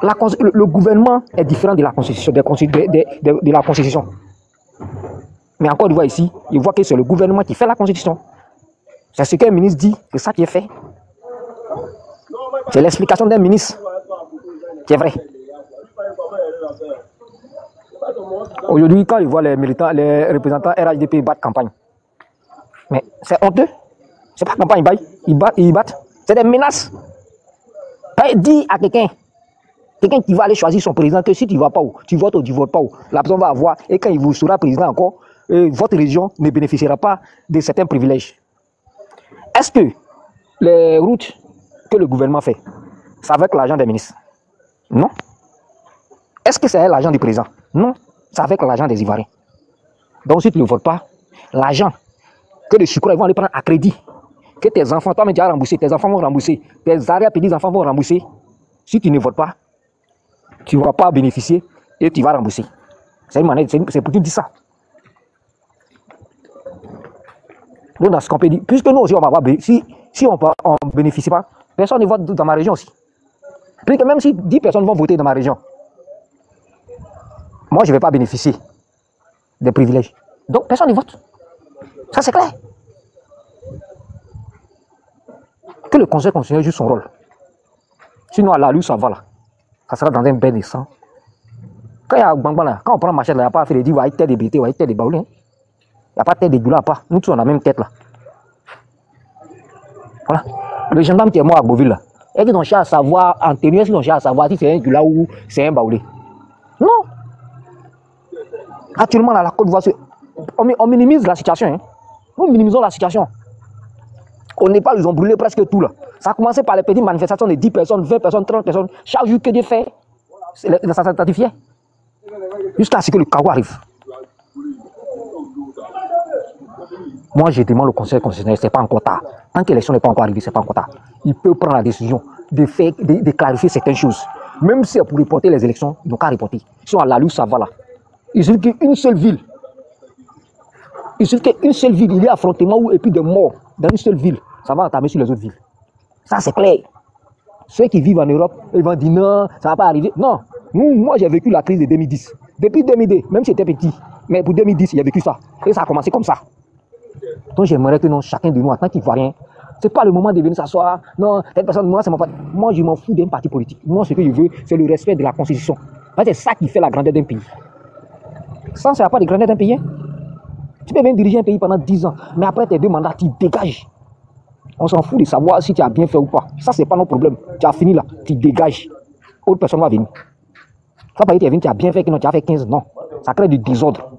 Le gouvernement est différent de la Constitution. De la Constitution. Mais encore une fois ici, il voit que c'est le gouvernement qui fait la Constitution. C'est ce qu'un ministre dit, c'est ça qui est fait. C'est l'explication d'un ministre qui est vrai. Aujourd'hui, quand ils voient les militants, les représentants RHDP battre campagne, mais c'est honteux. C'est pas campagne, ils battent. C'est des menaces. Dis à quelqu'un qui va aller choisir son président que si tu ne vas pas où, tu votes ou tu ne votes pas où, la personne va avoir, et quand il vous sera président encore, votre région ne bénéficiera pas de certains privilèges. Est-ce que les routes que le gouvernement fait, c'est avec l'argent des ministres? Non. Est-ce que c'est avec l'argent du président? Non. C'est avec l'argent des Ivoiriens. Donc si tu ne votes pas, l'argent que les Sucres vont aller prendre à crédit, que tes enfants, toi-même tu as remboursé, tes enfants vont rembourser, tes arrière-petits-enfants vont rembourser. Si tu ne votes pas, tu ne vas pas bénéficier et tu vas rembourser. C'est une manière, c'est pour qui dit ça. Donc dans ce qu'on peut dire, puisque nous aussi on va avoir, si on ne bénéficie pas, personne ne vote dans ma région aussi. Puisque même si 10 personnes vont voter dans ma région, moi je ne vais pas bénéficier des privilèges. Donc personne ne vote. Ça c'est clair. Que le Conseil constitutionnel joue son rôle. Sinon à la rue ça va là. Ça sera dans un bain de sang. Quand il y a Gbangban là, quand on prend machette là, il n'y a pas à faire des divas, il y a tête de BT, il y a tête de baoulé. Il n'y a pas de tête de doula, pas. Nous tous on a la même tête là. Voilà. Le gendarme qui est mort à Beauville là, est-ce qu'ils ont cherché à savoir, en tenue, est-ce qu'ils ont cherché à savoir si c'est un doula ou c'est un baoulé? Non. Actuellement là, la Côte d'Ivoire, on minimise la situation. Hein. Nous minimisons la situation. Au Népal, ils ont brûlé presque tout là. Ça a commencé par les petites manifestations de 10 personnes, 20 personnes, 30 personnes. Chaque jour que Dieu fait, ça s'intensifiait. Jusqu'à ce que le chaos arrive. Moi, je demande au Conseil constitutionnel, ce n'est pas encore tard. Tant que l'élection n'est pas encore arrivée, ce n'est pas encore tard. Il peut prendre la décision de clarifier certaines choses. Même si c'est pour reporter les élections, ils n'ont qu'à reporter. Si on a la lue, ça va là. Il suffit qu'une seule ville, il y a affrontement et puis des morts dans une seule ville, ça va entamer sur les autres villes. Ça, c'est clair. Ceux qui vivent en Europe, ils vont dire non, ça ne va pas arriver. Non, moi j'ai vécu la crise de 2010. Depuis 2002, même si j'étais petit, mais pour 2010, j'ai vécu ça. Et ça a commencé comme ça. Donc j'aimerais que non, chacun de nous, en tant qu'Ivoirien, ce n'est pas le moment de venir s'asseoir. Non, telle personne, moi, c'est mon parti. Moi, je m'en fous d'un parti politique. Moi, ce que je veux, c'est le respect de la Constitution. C'est ça qui fait la grandeur d'un pays. Ça ne sera pas de grandeur d'un pays. Hein. Tu peux même diriger un pays pendant 10 ans, mais après tes 2 mandats, tu dégages. On s'en fout de savoir si tu as bien fait ou pas. Ça, ce n'est pas notre problème. Tu as fini là, tu dégages. Autre personne va venir. Ça pas dire tu as bien fait, que non, tu as fait 15. Non, ça crée du désordre.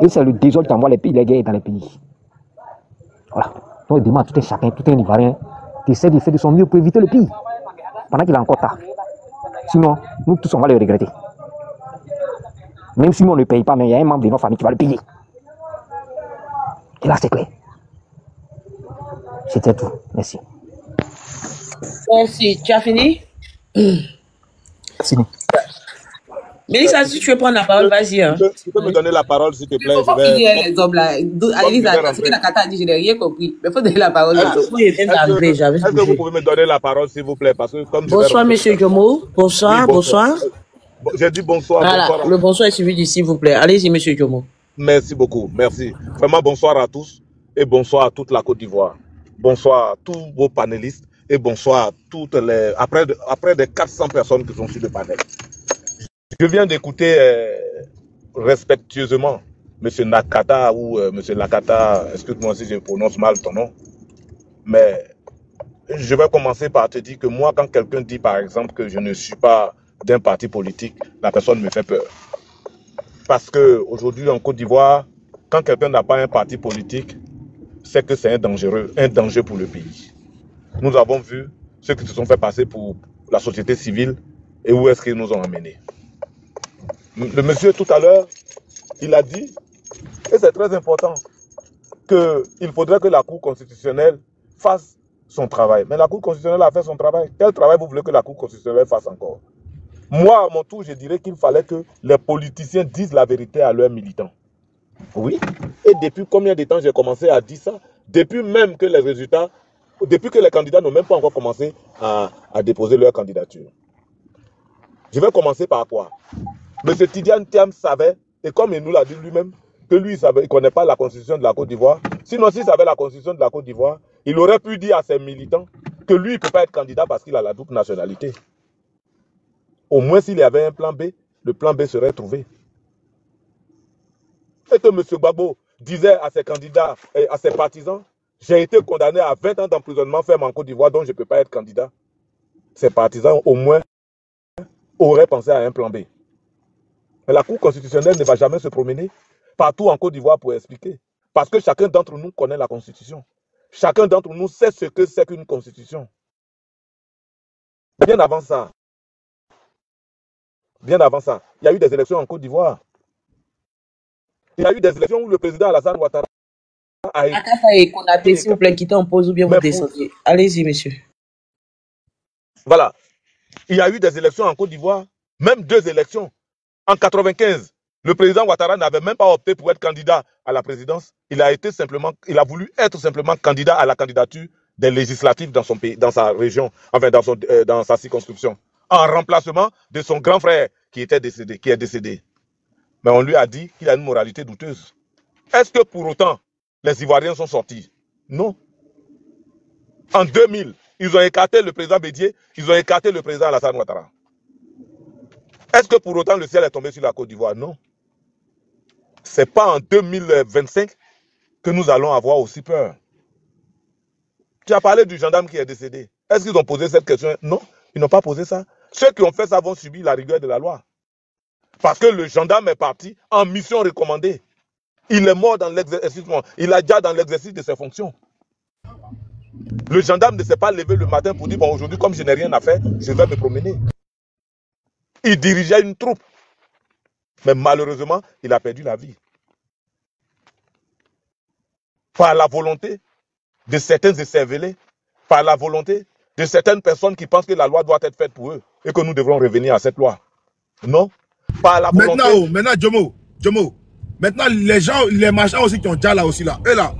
Et c'est le désordre qui envoie les guerres dans les pays. Voilà. Donc, il demande à tout un chacun, tout un Ivoirien, qui essaie de faire de son mieux pour éviter le pire. Pendant qu'il est encore tard. Sinon, nous tous, on va le regretter. Même si on ne le paye pas, mais il y a un membre de notre famille qui va le payer. Et là, c'est clair. C'était tout. Merci. Merci. Tu as fini? Fini. Mélissa, si tu veux prendre la parole, vas-y. Hein. Tu peux me donner la parole, s'il te plaît? Il faut finir les hommes là. Elisa, ce que Nakata a dit, je n'ai rien compris. Mais il faut donner la parole aux hommes. Est-ce que vous pouvez me donner la parole, s'il vous plaît? Parce que comme bonsoir, monsieur Djomo. Bonsoir, oui, bonsoir. J'ai dit bonsoir. Voilà, bonsoir. Le bonsoir est suivi du s'il vous plaît. Allez-y, monsieur Djomo. Merci beaucoup, merci. Vraiment, bonsoir à tous et bonsoir à toute la Côte d'Ivoire. Bonsoir à tous vos panélistes et bonsoir à toutes les... Après des 400 personnes qui sont sur le panel. Je viens d'écouter respectueusement M. Nakata ou M. Nakata, excuse-moi si je prononce mal ton nom, mais je vais commencer par te dire que moi, quand quelqu'un dit par exemple que je ne suis pas d'un parti politique, la personne me fait peur. Parce qu'aujourd'hui en Côte d'Ivoire, quand quelqu'un n'a pas un parti politique, c'est que c'est un danger pour le pays. Nous avons vu ceux qui se sont fait passer pour la société civile et où est-ce qu'ils nous ont amenés. Le monsieur tout à l'heure, il a dit, et c'est très important, qu'il faudrait que la Cour constitutionnelle fasse son travail. Mais la Cour constitutionnelle a fait son travail. Quel travail vous voulez que la Cour constitutionnelle fasse encore? Moi, à mon tour, je dirais qu'il fallait que les politiciens disent la vérité à leurs militants. Oui. Et depuis combien de temps j'ai commencé à dire ça? Depuis même que les résultats, depuis que les candidats n'ont même pas encore commencé à déposer leur candidature. Je vais commencer par quoi? M. Tidiane Thiam savait, et comme il nous l'a dit lui-même, que lui, il ne connaît pas la constitution de la Côte d'Ivoire. Sinon, s'il savait la constitution de la Côte d'Ivoire, il aurait pu dire à ses militants que lui, il ne peut pas être candidat parce qu'il a la double nationalité. Au moins, s'il y avait un plan B, le plan B serait trouvé. Et que M. Gbagbo disait à ses candidats et à ses partisans, j'ai été condamné à 20 ans d'emprisonnement ferme en Côte d'Ivoire, donc je ne peux pas être candidat. Ses partisans, au moins, auraient pensé à un plan B. Mais la Cour constitutionnelle ne va jamais se promener partout en Côte d'Ivoire pour expliquer. Parce que chacun d'entre nous connaît la Constitution. Chacun d'entre nous sait ce que c'est qu'une Constitution. Bien avant ça, il y a eu des élections en Côte d'Ivoire. Il y a eu des élections où le président Alassane Ouattara a été... et Konaté, s'il vous plaît, quittez en pause ou bien vous descendez. Allez-y, monsieur. Voilà. Il y a eu des élections en Côte d'Ivoire, même 2 élections. En 1995, le président Ouattara n'avait même pas opté pour être candidat à la présidence. Il a voulu être simplement candidat à la candidature des législatives dans son pays, dans sa région, enfin dans sa circonscription, en remplacement de son grand frère qui est décédé. Mais on lui a dit qu'il a une moralité douteuse. Est-ce que pour autant, les Ivoiriens sont sortis? Non. En 2000, ils ont écarté le président Bédié, ils ont écarté le président Alassane Ouattara. Est-ce que pour autant le ciel est tombé sur la Côte d'Ivoire? Non. Ce n'est pas en 2025 que nous allons avoir aussi peur. Tu as parlé du gendarme qui est décédé. Est-ce qu'ils ont posé cette question? Non, ils n'ont pas posé ça. Ceux qui ont fait ça vont subir la rigueur de la loi. Parce que le gendarme est parti en mission recommandée. Il est mort dans l'exercice, il a déjà dans l'exercice de ses fonctions. Le gendarme ne s'est pas levé le matin pour dire, bon, aujourd'hui, comme je n'ai rien à faire, je vais me promener. Il dirigeait une troupe. Mais malheureusement, il a perdu la vie. Par la volonté de certains écervelés, par la volonté de certaines personnes qui pensent que la loi doit être faite pour eux et que nous devrons revenir à cette loi. Non. Par la volonté... Maintenant, Jomo, maintenant, les gens, les machins aussi qui ont déjà là aussi là, eux là,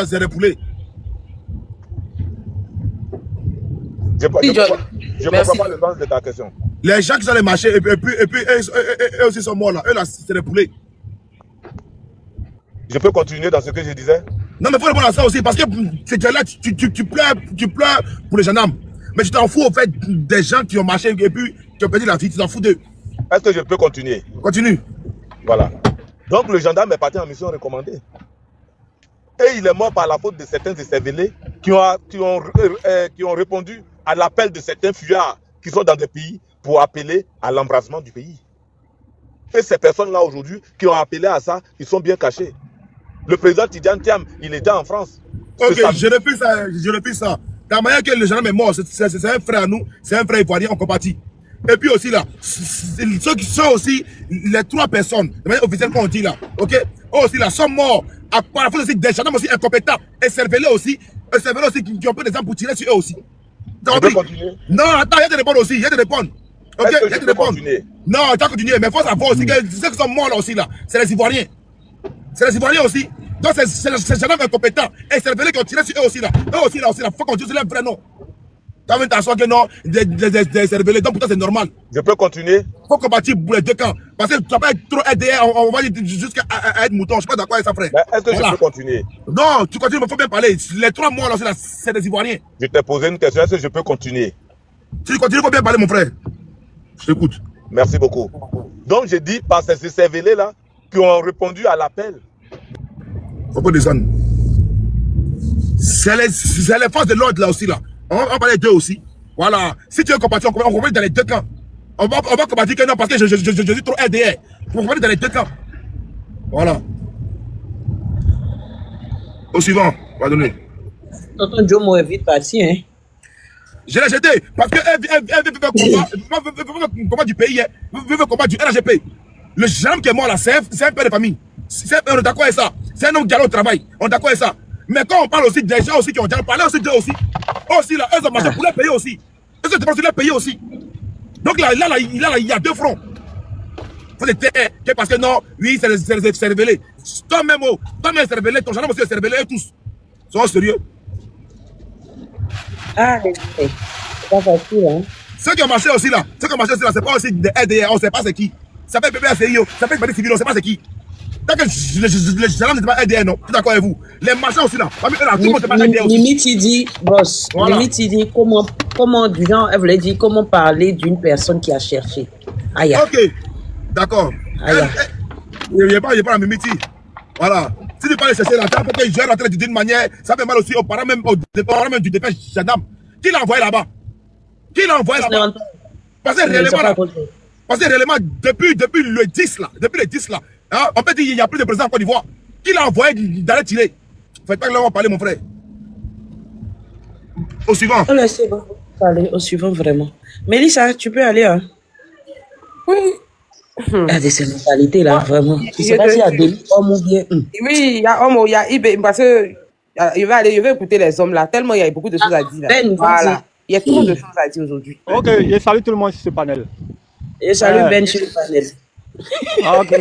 c'est repoulé. Je ne comprends pas le sens de ta question. Les gens qui sont les marchés, et puis eux aussi sont morts là, eux là, c'est repoulé. Je peux continuer dans ce que je disais? Non, mais il faut répondre à ça aussi, parce que là, tu pleures pour les gendarmes. Mais tu t'en fous au fait des gens qui ont marché et puis qui ont perdu la vie, tu t'en fous d'eux. Est-ce que je peux continuer? Continue. Voilà. Donc le gendarme est parti en mission recommandée. Et il est mort par la faute de certains écervelés qui ont répondu à l'appel de certains fuyards qui sont dans des pays pour appeler à l'embrasement du pays. Et ces personnes-là aujourd'hui qui ont appelé à ça, ils sont bien cachés. Le président Tidiane Thiam, il était en France. Ok, je répète ça. La manière que le gendarme est mort, c'est un frère à nous, c'est un frère ivoirien, on compatit. Et puis aussi là, ceux qui sont aussi les 3 personnes, de manière officielle qu'on dit là, ok, eux aussi là, sont morts à la faute aussi des gendarmes aussi incompétents, et cervelés aussi qui ont pris des armes pour tirer sur eux aussi. Tu peux continuer? Non, attends, il y a des réponses aussi, il y a des réponses. Ok, il y a des réponses. Non, tu vas continuer, mais il faut savoir aussi que ceux qui sont morts là aussi là, c'est les Ivoiriens. C'est les Ivoiriens aussi. Donc c'est les gendarmes incompétents et cervelés qui ont tiré sur eux aussi là. Eux aussi là, il faut qu'on dise leur vrai nom. Quand même t'assois que non, des cervelés, donc pourtant c'est normal. Je peux continuer? Il faut combattre pour les 2 camps. Parce que tu vas pas être trop aidé, on va dire jusqu'à être mouton. Je ne suis pas d'accord avec ça, frère. Est-ce que je peux continuer? Non, tu continues, mais il faut bien parler. Les 3 morts là, c'est des Ivoiriens. Je t'ai posé une question, est-ce que je peux continuer? Si tu continues, il faut bien parler, mon frère. Je t'écoute. Merci beaucoup. Donc je dis par ces cervelés là qui ont répondu à l'appel. Faut pas descendre. C'est les forces de l'ordre là aussi là. On va parler d'eux aussi. Voilà. Si tu veux combattre, on combat dans les 2 camps. On va combattre que non, parce que je suis trop RDR. On va combattre dans les 2 camps. Voilà. Au suivant, pardonnez. Tonton Jomo est vite parti, hein. Je l'ai jeté parce qu'elle veut combat du pays, elle veut combat du RGP. Le gendarme qui est mort là, c'est un père de famille. On est d'accord avec ça. C'est un homme qui a au travail. On est d'accord avec ça. Mais quand on parle aussi des gens aussi qui ont déjà parlé aussi d'eux aussi. Aussi là, eux ont marché pour les payer aussi. Eux ont dépensé les payer aussi. Donc là, il y a 2 fronts. Faut les taire. Parce que non, oui, c'est révélé. Toi-même, c'est révélé. Ton gendarme aussi est révélé. Eux tous. Sois sérieux. Ah, c'est pas facile, hein. Ceux qui ont marché aussi là, c'est pas aussi des RDR, on sait pas c'est qui. Ça fait BBFI, ça fait Badi Civil, on sait pas c'est qui. Tant que les gens n'étaient pas RDR, non, je suis d'accord avec vous. Les marchands aussi là, tout le monde n'était pas RDR aussi. Limite, il dit, boss, Voilà. limite, il dit comment, du genre, elle voulait dire comment parler d'une personne qui a cherché. Aïe. Ok, d'accord. Il n'y a pas la mimiti. Voilà. Si tu parles de chercher la table, que je vais rentrer d'une manière, ça fait mal aussi aux parents même du dépêche gendarme. Qui l'a envoyé là-bas? Qui l'a envoyé là-bas? Parce que réellement, depuis le 10 là, hein, on peut dire qu'il n'y a plus de président en Côte d'Ivoire. Qui l'a envoyé d'aller tirer? Faites pas que là on va parler, mon frère. Au suivant. C'est bon. Allez, au suivant, vraiment. Mélissa, tu peux aller, hein? Oui. Il y a des sénatalités là, vraiment. Je ne sais pas s'il y a des hommes ou bien. Oui, il y a homme, il y a IB, parce que je vais écouter les hommes là, tellement il y a beaucoup de choses à dire. Là. Ben, voilà. Il y a trop de choses à dire aujourd'hui. Ok, je salue tout le monde sur ce panel. Et salut Ben sur le panel. Ah, ok, Quand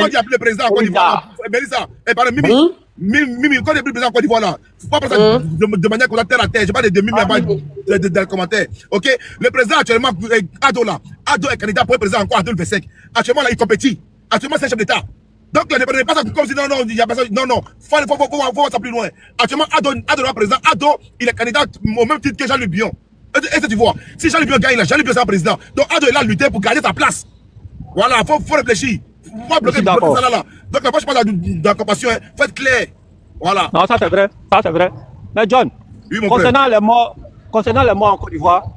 tu appelles le président en Côte d'Ivoire, Mélissa, pardon, Mimi, quand tu appelles le président en Côte d'Ivoire là, faut pas passer de manière qu'on a terre à terre, je parle de Mimi dans le commentaire. Ok, le président actuellement, Ado là, Ado est candidat pour le président encore en 2025. Actuellement là, il compétit. Actuellement, c'est un chef d'État. Donc, ne prenez pas ça comme si non, il y a personne. Non, faut voir ça plus loin. Actuellement, Ado est président. Ado, il est candidat au même titre que Jean-Luc Bion. Est-ce que tu vois? Si Jean-Luc Bion gagne, Jean-Luc Bion sera président. Donc, Ado est là à lutter pour garder sa place. Voilà, faut réfléchir. Faut pas bloquer ça là. Donc, moi, je parle de la compassion. Faut être clair. Voilà. Non, ça c'est vrai. Ça c'est vrai. Mais John, oui, concernant les morts en Côte d'Ivoire,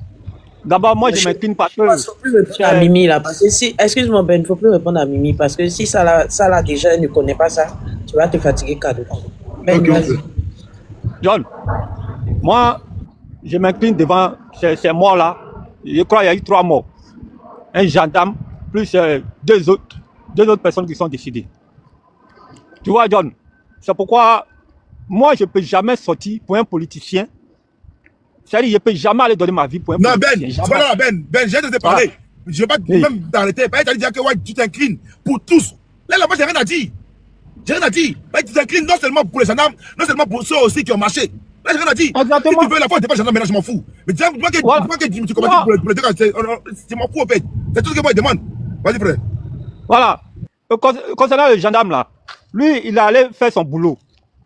d'abord, moi, je m'incline parce que. Il ne faut plus répondre à Mimi là. Parce que si, excuse-moi, Ben, il ne faut plus répondre à Mimi. Parce que si ça là, déjà, elle ne connaît pas ça, tu vas te fatiguer cadeau. Ben, vas-y. John, moi, je m'incline devant ces morts-là. Je crois qu'il y a eu 3 morts. Un gendarme, plus deux autres personnes qui sont décédées. Tu vois, John, c'est pourquoi moi, je ne peux jamais sortir pour un politicien. C'est-à-dire, je ne peux jamais aller donner ma vie pour un politicien. Non, voilà, Ben, j'ai te parler. Je ne vais pas même t'arrêter. Tu vas dire que ouais, tu t'inclines pour tous. Là, moi, j'ai rien à dire. J'ai rien à dire. Tu t'inclines non seulement pour les gendarmes, non seulement pour ceux aussi qui ont marché. Là, j'ai rien à dire. Exactement. Si tu veux la fois, tu n'es pas gendarme, mais là, je m'en fous. Mais dis-moi que tu commences pour les deux cas, c'est m'en fous, en fait. C'est tout ce que moi, je demande. Vas-y, frère. Voilà. Concernant le gendarme, là, lui, il allait faire son boulot.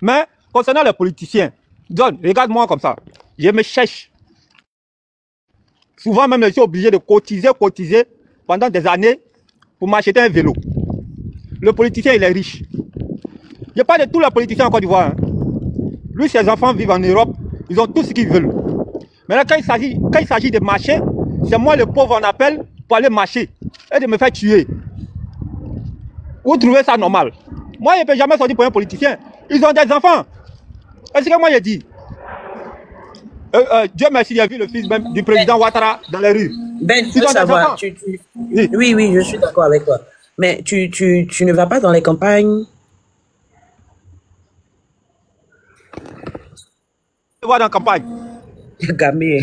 Mais, concernant les politiciens, John, regarde-moi comme ça. Je me cherche. Souvent, même, je suis obligé de cotiser pendant des années pour m'acheter un vélo. Le politicien, il est riche. Je parle de tous les politiciens en Côte d'Ivoire. Hein. Lui, ses enfants vivent en Europe. Ils ont tout ce qu'ils veulent. Mais là, quand il s'agit de marcher, c'est moi, le pauvre, on appelle pour aller marcher et de me faire tuer. Vous trouvez ça normal? Moi, je ne peux jamais sortir pour un politicien. Ils ont des enfants. Est-ce que moi, je dis Dieu merci, j'ai vu le fils même du président Ouattara dans les rues. Ben, tu veux savoir, oui, je suis d'accord avec toi. Mais tu ne vas pas dans les campagnes? Tu vas dans la campagne? Gamé.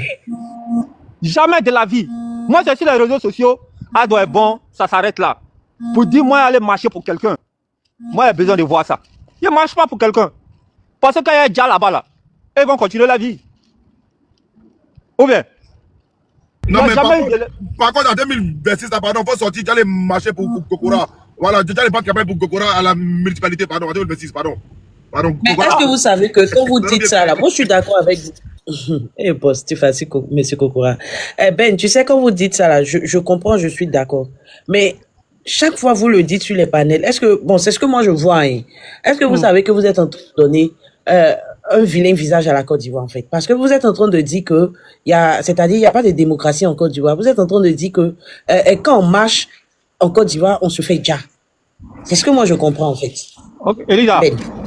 Jamais de la vie. Moi, c'est sur les réseaux sociaux. Ado est bon, ça s'arrête là. Pour dire, moi, aller marcher pour quelqu'un. Moi, j'ai besoin de voir ça. Je ne marche pas pour quelqu'un. Parce que quand il y a déjà là-bas, là, ils vont continuer la vie. Ou bien? Non, mais par contre, en 2026, pardon, il faut sortir, tu allais marcher pour Kokora. Voilà, tu allais pas capable pour Kokora à la municipalité, pardon, en 2026, pardon. Mais est-ce que vous savez que quand vous dites ça, là, moi je suis d'accord avec vous. Eh, boss, tu facile, monsieur Kokora. Eh Ben, tu sais, quand vous dites ça, là, je comprends, je suis d'accord. Mais chaque fois vous le dites sur les panels, est-ce que, bon, c'est ce que moi je vois, hein. Est-ce que vous savez que vous êtes en train de donner un vilain visage à la Côte d'Ivoire, en fait? Parce que vous êtes en train de dire que, c'est-à-dire, il n'y a pas de démocratie en Côte d'Ivoire. Vous êtes en train de dire que quand on marche en Côte d'Ivoire, on se fait déjà. C'est ce que moi je comprends, en fait. Ok, Elisa,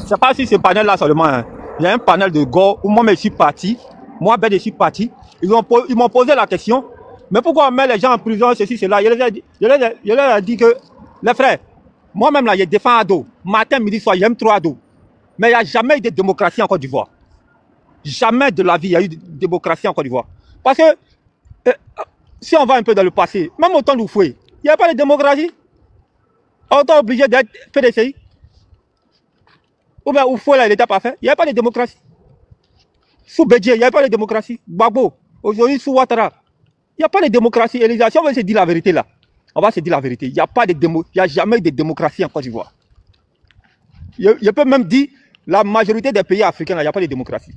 c'est pas si ce panel-là seulement. Hein. Il y a un panel de gars où moi, je suis parti. Moi, Ben, je suis parti. Ils m'ont posé la question. Mais pourquoi on met les gens en prison, ceci, cela? Je leur ai dit que, les frères, moi-même, là, je défends Ado. Matin, midi, soir, j'aime trop Ado. Mais il n'y a jamais eu de démocratie en Côte d'Ivoire. Jamais de la vie, il y a eu de démocratie en Côte d'Ivoire. Parce que, si on va un peu dans le passé, même au temps d'Oufoué, il n'y a pas de démocratie. On est obligé d'être PDCI. Ou bien Oufoué, là, il n'était pas fait. Il n'y a pas de démocratie. Sous Bédié, il n'y a pas de démocratie. Gbagbo, Aujourd'hui, sous Ouattara, il n'y a pas de démocratie. Elisa, si on veut se dire la vérité là, on va se dire la vérité. Il n'y a pas de il y a jamais de démocratie en Côte d'Ivoire. Je peux même dire, la majorité des pays africains, il n'y a pas de démocratie.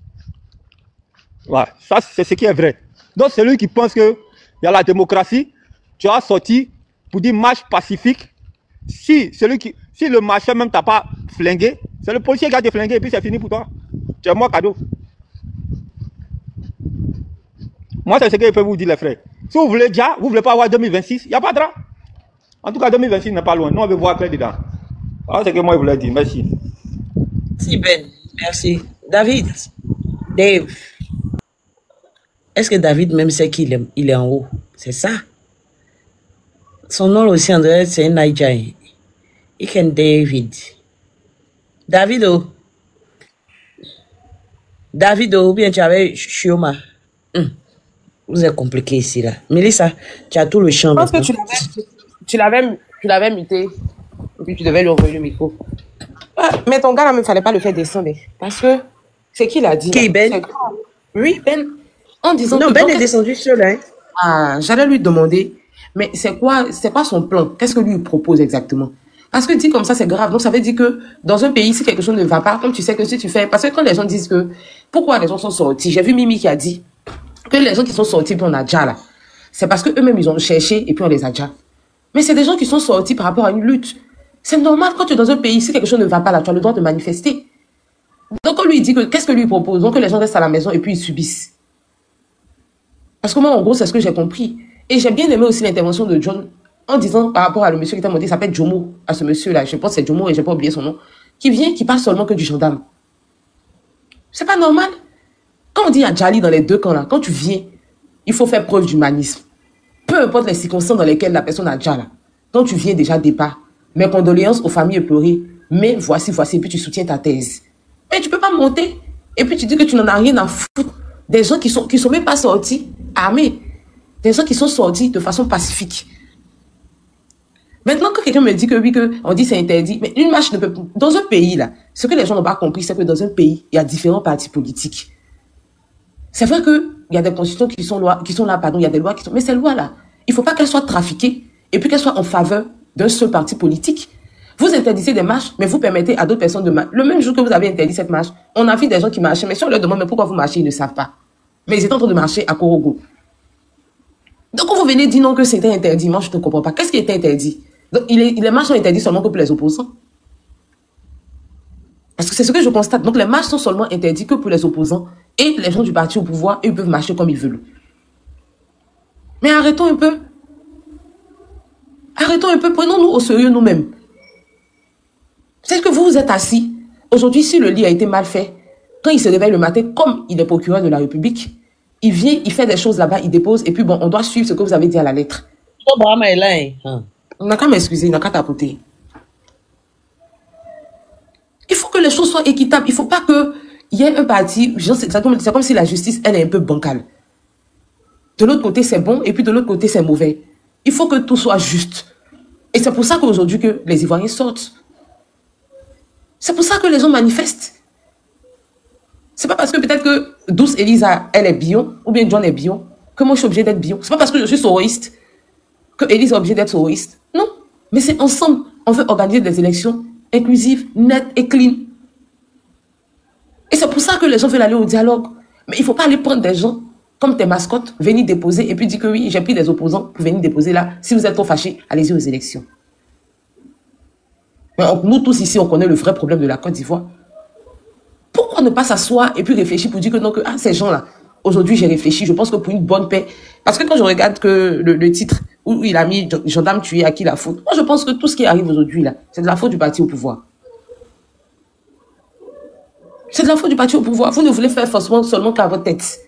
Voilà, ça c'est ce qui est vrai. Donc celui qui pense qu'il y a la démocratie, tu as sorti pour dire marche pacifique. Si le marché même t'a pas flingué, c'est le policier qui a te flingué et puis c'est fini pour toi. Tu es moi cadeau. Moi c'est ce que je peux vous dire les frères. Si vous voulez déjà, vous ne voulez pas avoir 2026, il n'y a pas de drap. En tout cas 2026 n'est pas loin. Nous on veut voir clair dedans. Voilà ce que moi je voulais dire. Merci. Si Ben, merci. David, Dave, est-ce que David même sait qu'il est en haut? C'est ça. Son nom aussi en direct, c'est Naïjaï. Il est David. Davido. Davido, ou bien tu avais Chioma. Vous êtes compliqué ici, là. Mélissa, tu as tout le champ. Je pense que tu l'avais muté. Et puis tu devais lui envoyer le micro. Ah, mais ton gars, là, il ne fallait pas le faire descendre. Parce que c'est qui l'a dit. Qui, Ben? Oui, Ben. En disant non, Ben est descendu seul, hein. Ah, j'allais lui demander, mais c'est quoi son plan? Qu'est-ce que lui propose exactement? Parce que dit comme ça, c'est grave. Donc, ça veut dire que dans un pays, si quelque chose ne va pas, comme tu sais que si tu fais... Parce que quand les gens disent que... Pourquoi les gens sont sortis? J'ai vu Mimi qui a dit que les gens qui sont sortis, puis on a déjà là. C'est parce qu'eux-mêmes, ils ont cherché et puis on les a déjà. Mais c'est des gens qui sont sortis par rapport à une lutte. C'est normal quand tu es dans un pays, si quelque chose ne va pas là, tu as le droit de manifester. Donc, on lui dit que... Qu'est-ce que lui propose? Donc, que les gens restent à la maison et puis ils subissent. Parce que moi, en gros, c'est ce que j'ai compris. Et j'ai bien aimé aussi l'intervention de John en disant par rapport à le monsieur qui t'a monté, il s'appelle Jomo, à ce monsieur-là, je pense que c'est Jomo et j'ai pas oublié son nom, qui vient, qui parle seulement que du gendarme. C'est pas normal. Quand on dit à Djali dans les deux camps là, quand tu viens, il faut faire preuve d'humanisme. Peu importe les circonstances dans lesquelles la personne a déjà là. Quand tu viens déjà départ, mes condoléances aux familles éplorées, mais voici, et puis tu soutiens ta thèse. Mais tu peux pas monter et puis tu dis que tu n'en as rien à foutre. Des gens qui sont même pas sortis armés. Des gens qui sont sortis de façon pacifique. Maintenant, quand quelqu'un me dit que oui, on dit c'est interdit, mais une marche ne peut... Dans un pays, là, ce que les gens n'ont pas compris, c'est que dans un pays, il y a différents partis politiques. C'est vrai qu'il y a des constitutions qui sont là, il y a des lois qui sont... Mais ces lois-là, il ne faut pas qu'elles soient trafiquées et puis qu'elles soient en faveur d'un seul parti politique. Vous interdisez des marches, mais vous permettez à d'autres personnes de marcher. Le même jour que vous avez interdit cette marche, on a vu des gens qui marchaient, mais si on leur demande mais pourquoi vous marchez, ils ne savent pas. Mais ils étaient en train de marcher à Korogo. Donc, quand vous venez dire non que c'était interdit, moi je ne comprends pas. Qu'est-ce qui était interdit? Donc, les marches sont interdites seulement que pour les opposants. Parce que c'est ce que je constate. Donc, les marches sont seulement interdites que pour les opposants. Et les gens du parti au pouvoir, ils peuvent marcher comme ils veulent. Mais arrêtons un peu. Arrêtons un peu. Prenons-nous au sérieux nous-mêmes. C'est que vous vous êtes assis. Aujourd'hui, si le lit a été mal fait, quand il se réveille le matin, comme il est procureur de la République, il vient, il fait des choses là-bas, il dépose, et puis bon, on doit suivre ce que vous avez dit à la lettre. On n'a qu'à m'excuser, on n'a qu'à tapoter. Il faut que les choses soient équitables. Il ne faut pas qu'il y ait un parti, c'est comme si la justice, elle est un peu bancale. De l'autre côté, c'est bon, et puis de l'autre côté, c'est mauvais. Il faut que tout soit juste. Et c'est pour ça qu'aujourd'hui, que les Ivoiriens sortent. C'est pour ça que les gens manifestent. C'est pas parce que peut-être que Douce Elisa, elle est bion, ou bien John est bion, que moi je suis obligé d'être bion. C'est pas parce que je suis soroïste que Elisa est obligée d'être soroïste. Non. Mais c'est ensemble. On veut organiser des élections inclusives, nettes et clean. Et c'est pour ça que les gens veulent aller au dialogue. Mais il ne faut pas aller prendre des gens comme tes mascottes, venir déposer et puis dire que oui, j'ai pris des opposants pour venir déposer là. Si vous êtes trop fâchés, allez-y aux élections. Mais nous tous ici, on connaît le vrai problème de la Côte d'Ivoire. Pourquoi ne pas s'asseoir et puis réfléchir pour dire que non, que ces gens-là, aujourd'hui j'ai réfléchi, je pense que pour une bonne paix, parce que quand je regarde que le titre où il a mis gendarme tué, à qui la faute, moi je pense que tout ce qui arrive aujourd'hui là, c'est de la faute du parti au pouvoir. C'est de la faute du parti au pouvoir. Vous ne voulez faire forcément seulement qu'à votre tête.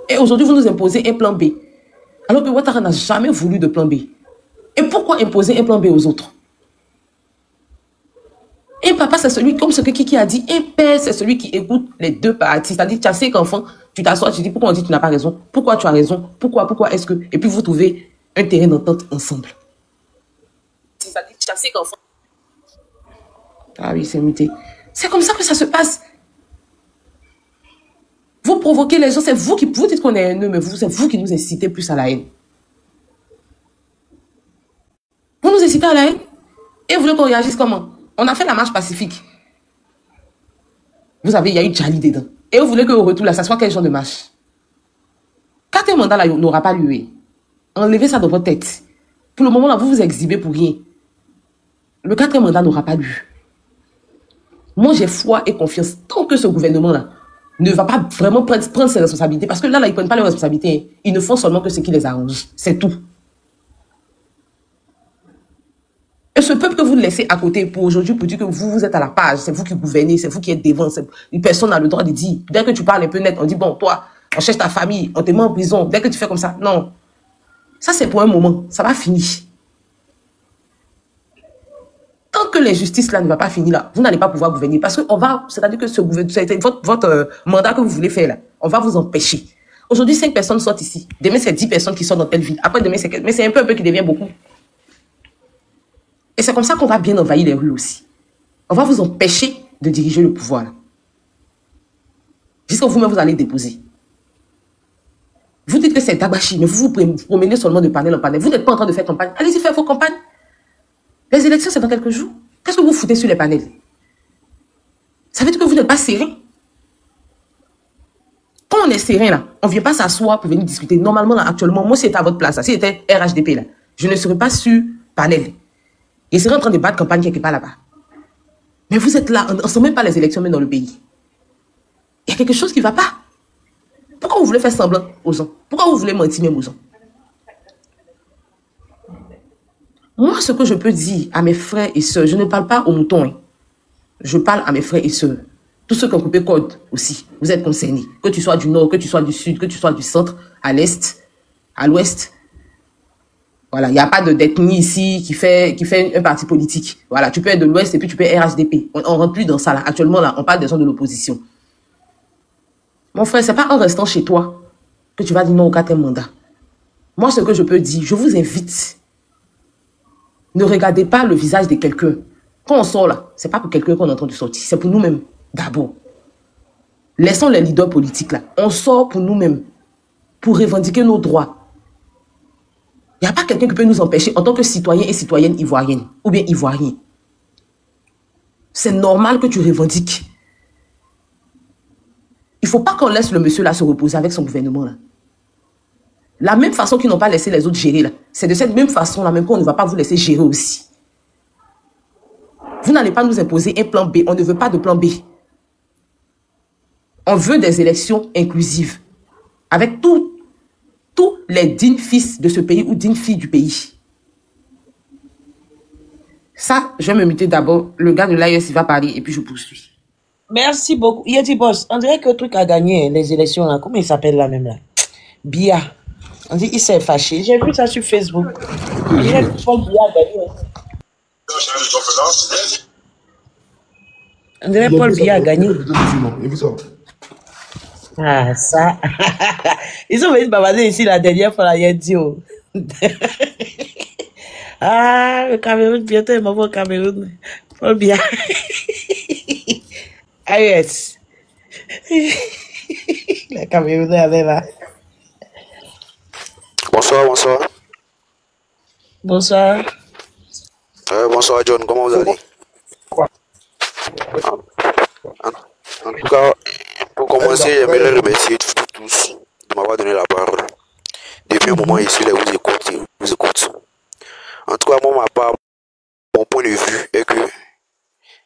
Et aujourd'hui vous nous imposez un plan B. Alors que Ouattara n'a jamais voulu de plan B. Et pourquoi imposer un plan B aux autres? Un papa, c'est celui, comme ce que Kiki a dit, un père, c'est celui qui écoute les deux parties. C'est-à-dire, tu as 5 enfants, tu t'assois, tu dis, pourquoi on dit que tu n'as pas raison? Pourquoi tu as raison? Pourquoi est-ce que... Et puis, vous trouvez un terrain d'entente ensemble. C'est-à-dire, tu as 5 enfants. Ah oui, c'est muté. C'est comme ça que ça se passe. Vous provoquez les gens, c'est vous qui... Vous dites qu'on est haineux, mais c'est vous qui nous incitez plus à la haine. Vous nous incitez à la haine et vous voulez qu'on réagisse comment? On a fait la marche pacifique. Vous savez, il y a eu Djali dedans. Et vous voulez qu'au retour, là, ça soit quel genre de marche? 4 mandats, là, n'aura pas lieu. Enlevez ça dans votre tête. Pour le moment, là, vous vous exhibez pour rien. Le 4e mandat n'aura pas lieu. Moi, j'ai foi et confiance. Tant que ce gouvernement-là ne va pas vraiment prendre ses responsabilités, parce que là, ils ne prennent pas leurs responsabilités. Ils ne font seulement que ce qui les arrange. C'est tout. Et ce peuple que vous laissez à côté pour aujourd'hui, pour dire que vous êtes à la page, c'est vous qui gouvernez, c'est vous qui êtes devant, personne n'a le droit de dire. Dès que tu parles un peu net, on dit, bon, toi, on cherche ta famille, on te met en prison. Dès que tu fais comme ça, non. Ça, c'est pour un moment. Ça va finir. Tant que l'injustice là ne va pas finir là, vous n'allez pas pouvoir gouverner. Parce que c'est-à-dire que votre mandat que vous voulez faire là, on va vous empêcher. Aujourd'hui, 5 personnes sortent ici. Demain, c'est 10 personnes qui sortent dans telle ville. Après, demain, mais c'est un peu qui devient beaucoup. Et c'est comme ça qu'on va bien envahir les rues aussi. On va vous empêcher de diriger le pouvoir là. Jusqu'à vous-même, vous allez déposer. Vous dites que c'est tabachi, mais vous vous promenez seulement de panel en panel. Vous n'êtes pas en train de faire campagne. Allez-y faire vos campagnes. Les élections, c'est dans quelques jours. Qu'est-ce que vous foutez sur les panels? Ça veut dire que vous n'êtes pas serein. Quand on est serein, là, on ne vient pas s'asseoir pour venir discuter. Normalement, là, actuellement, moi, si j'étais à votre place, là, si j'étais RHDP, là, je ne serais pas sur panel. Je serais en train de battre campagne quelque part là-bas. Mais vous êtes là, on ne sait même pas les élections, même dans le pays. Il y a quelque chose qui ne va pas. Pourquoi vous voulez faire semblant aux gens? Pourquoi vous voulez mentir même aux gens? Moi, ce que je peux dire à mes frères et sœurs, je ne parle pas aux moutons. Hein. Je parle à mes frères et sœurs. Tous ceux qui ont coupé code aussi, vous êtes concernés. Que tu sois du nord, que tu sois du sud, que tu sois du centre, à l'est, à l'ouest. Voilà, il n'y a pas d'ethnie ici qui fait un parti politique. Voilà, tu peux être de l'ouest et puis tu peux être RHDP. On ne rentre plus dans ça là. Actuellement, là, on parle des gens de l'opposition. Mon frère, ce n'est pas en restant chez toi que tu vas dire non au 4e mandat. Moi, ce que je peux dire, je vous invite. Ne regardez pas le visage de quelqu'un. Quand on sort là, ce n'est pas pour quelqu'un qu'on est en train de sortir. C'est pour nous-mêmes, d'abord. Laissons les leaders politiques là. On sort pour nous-mêmes. Pour revendiquer nos droits. Il n'y a pas quelqu'un qui peut nous empêcher en tant que citoyen et citoyenne ivoirienne. Ou bien ivoirien. C'est normal que tu revendiques. Il ne faut pas qu'on laisse le monsieur là se reposer avec son gouvernement là. La même façon qu'ils n'ont pas laissé les autres gérer là. C'est de cette même façon là même qu'on ne va pas vous laisser gérer aussi. Vous n'allez pas nous imposer un plan B. On ne veut pas de plan B. On veut des élections inclusives. Avec tous les dignes fils de ce pays ou dignes filles du pays. Ça, je vais me muter d'abord. Le gars de l'AES, il va parler et puis je poursuis. Merci beaucoup. Yeti Boss, on dirait que le truc a gagné les élections là. Comment il s'appelle là même là? Bia. On dit il s'est fâché. J'ai vu ça sur Facebook. On dirait que Paul Bia a gagné. On dirait Paul Bia a gagné. Ah, ça. Ils sont venus bavarder ici la dernière fois, là, Yeti. Ah, le Cameroun, bientôt, il m'a vu au Cameroun. Paul Bia. Ah, yes. Le Cameroun, elle est là. Bonsoir, bonsoir. Bonsoir. Bonsoir, John. Comment vous allez? En tout cas, pour commencer, j'aimerais remercier tous de m'avoir donné la parole. Depuis un moment ici, je vous écoute. En tout cas, moi, mon point de vue est que